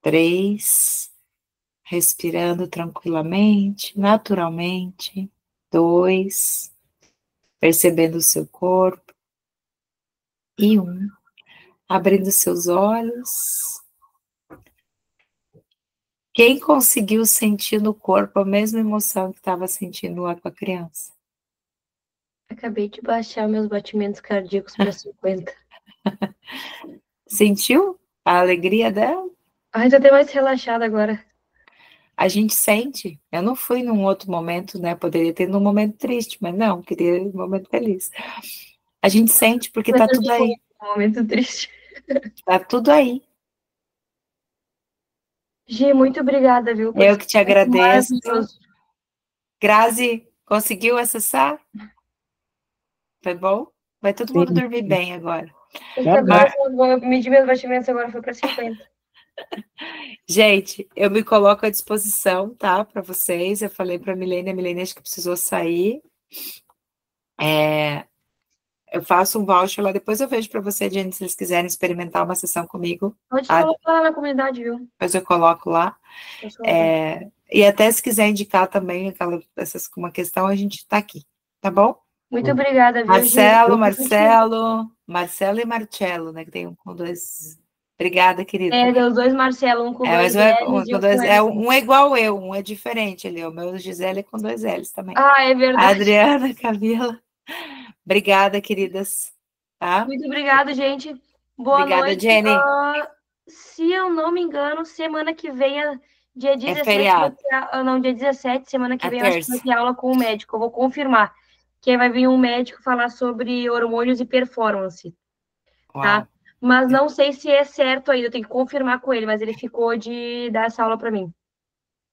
Três, respirando tranquilamente, naturalmente. Dois, percebendo o seu corpo. E abrindo seus olhos. Quem conseguiu sentir no corpo a mesma emoção que estava sentindo lá com a criança? Acabei de baixar meus batimentos cardíacos para 50. Sentiu a alegria dela? Ai, tô até mais relaxada agora. A gente sente. Eu não fui num outro momento, né? Poderia ter num momento triste, mas não, queria um momento feliz. A gente sente porque tá tudo aí. Um momento triste. Tá tudo aí. Gi, muito obrigada, viu? Eu que te agradeço. Maravilhoso. Grazi, conseguiu acessar? Foi bom? Vai todo mundo dormir bem agora. Vou medir meus batimentos agora, foi para 50. Gente, eu me coloco à disposição, tá? Para vocês. Eu falei para a Milene acho que precisou sair. Eu faço um voucher lá, depois eu vejo para você, Jenny, se eles quiserem experimentar uma sessão comigo. Pode colocar lá na comunidade, viu? Depois eu coloco lá. E até se quiser indicar também uma questão, a gente está aqui, tá bom? Muito obrigada, viu, Marcelo e Marcello, né? Que tem um com dois. Obrigada, querida. Deu os dois Marcelo, um com dois L's. Um é igual eu, um é diferente ali. O meu Gisele é com dois L's também. Ah, é verdade. Adriana, Camila. Obrigada, queridas. Tá? Muito obrigada, gente. Boa noite. Jenny. Se eu não me engano, semana que vem, dia 17, é feriado. Dia 17, semana que vem, eu acho que vai ter aula com o médico. Eu vou confirmar. Que aí vai vir um médico falar sobre hormônios e performance. Tá? Mas não sei se é certo ainda, eu tenho que confirmar com ele, mas ele ficou de dar essa aula para mim.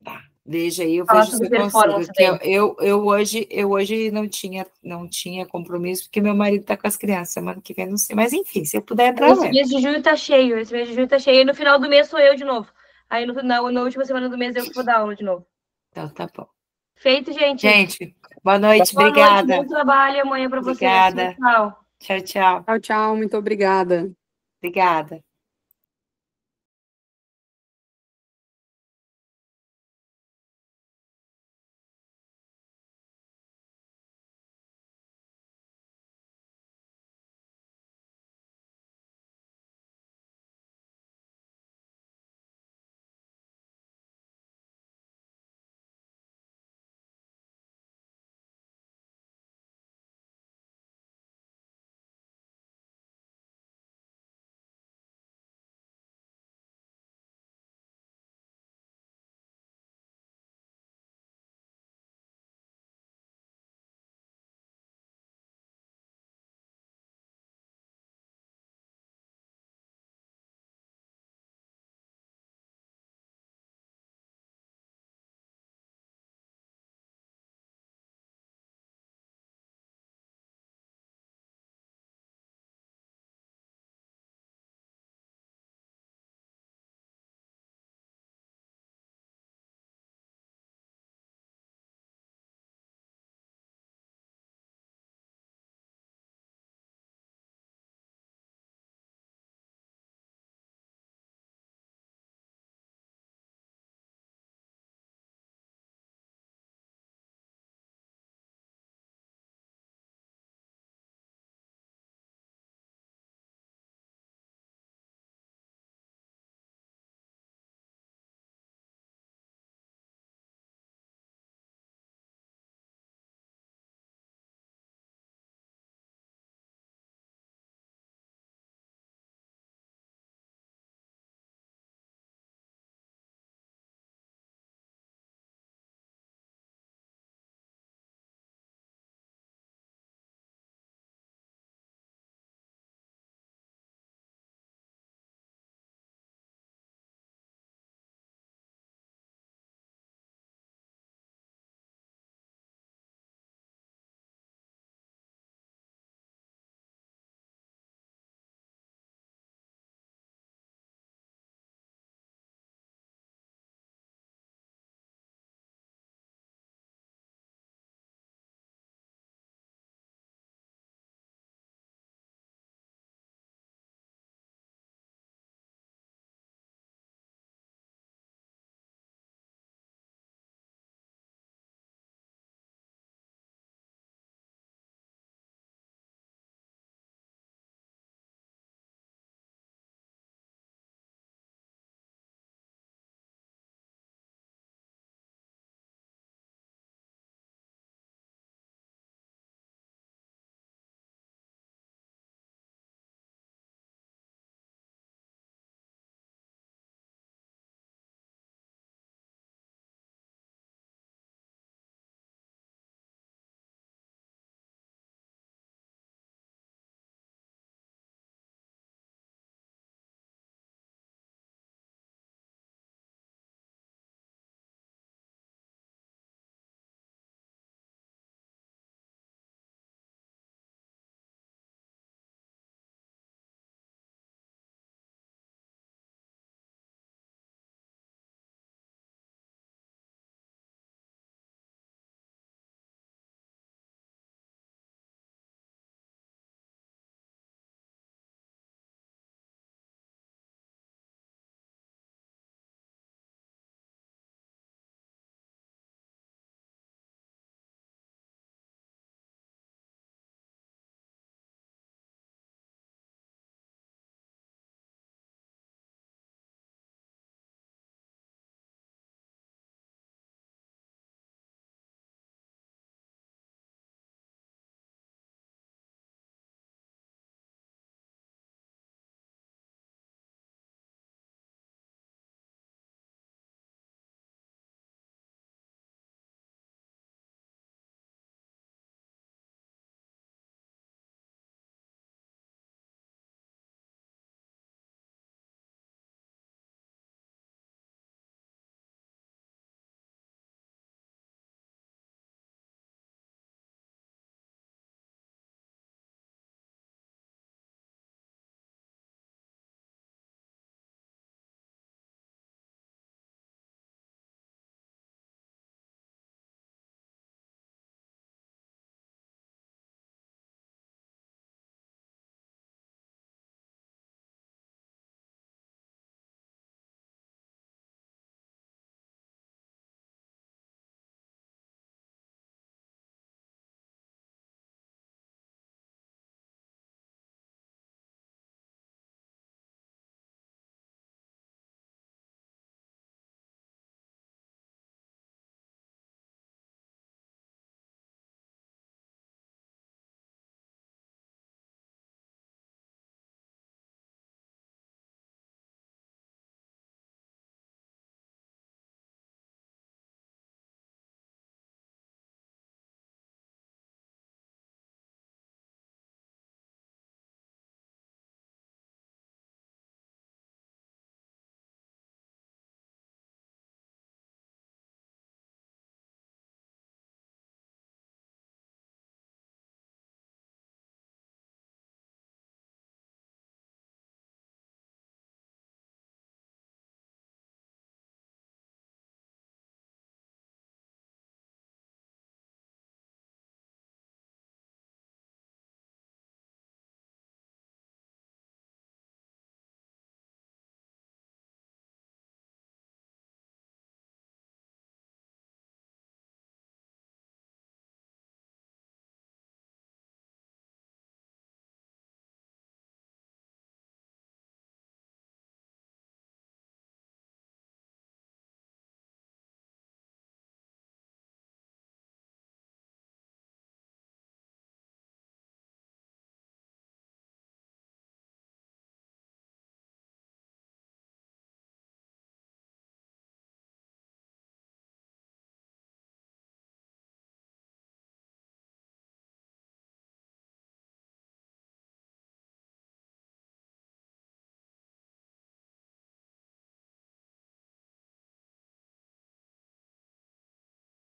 Tá. Veja aí, eu vejo se eu consigo. Eu hoje não tinha compromisso, porque meu marido tá com as crianças, semana que vem não sei. Mas enfim, se eu puder entrar. Esse mês de junho tá cheio, E no final do mês sou eu de novo. Aí na última semana do mês eu que vou dar aula de novo. Então tá bom. Feito, gente. Gente, boa noite, obrigada. Noite, bom trabalho amanhã para vocês. Obrigada. Tchau. Tchau. Tchau, muito obrigada. Obrigada.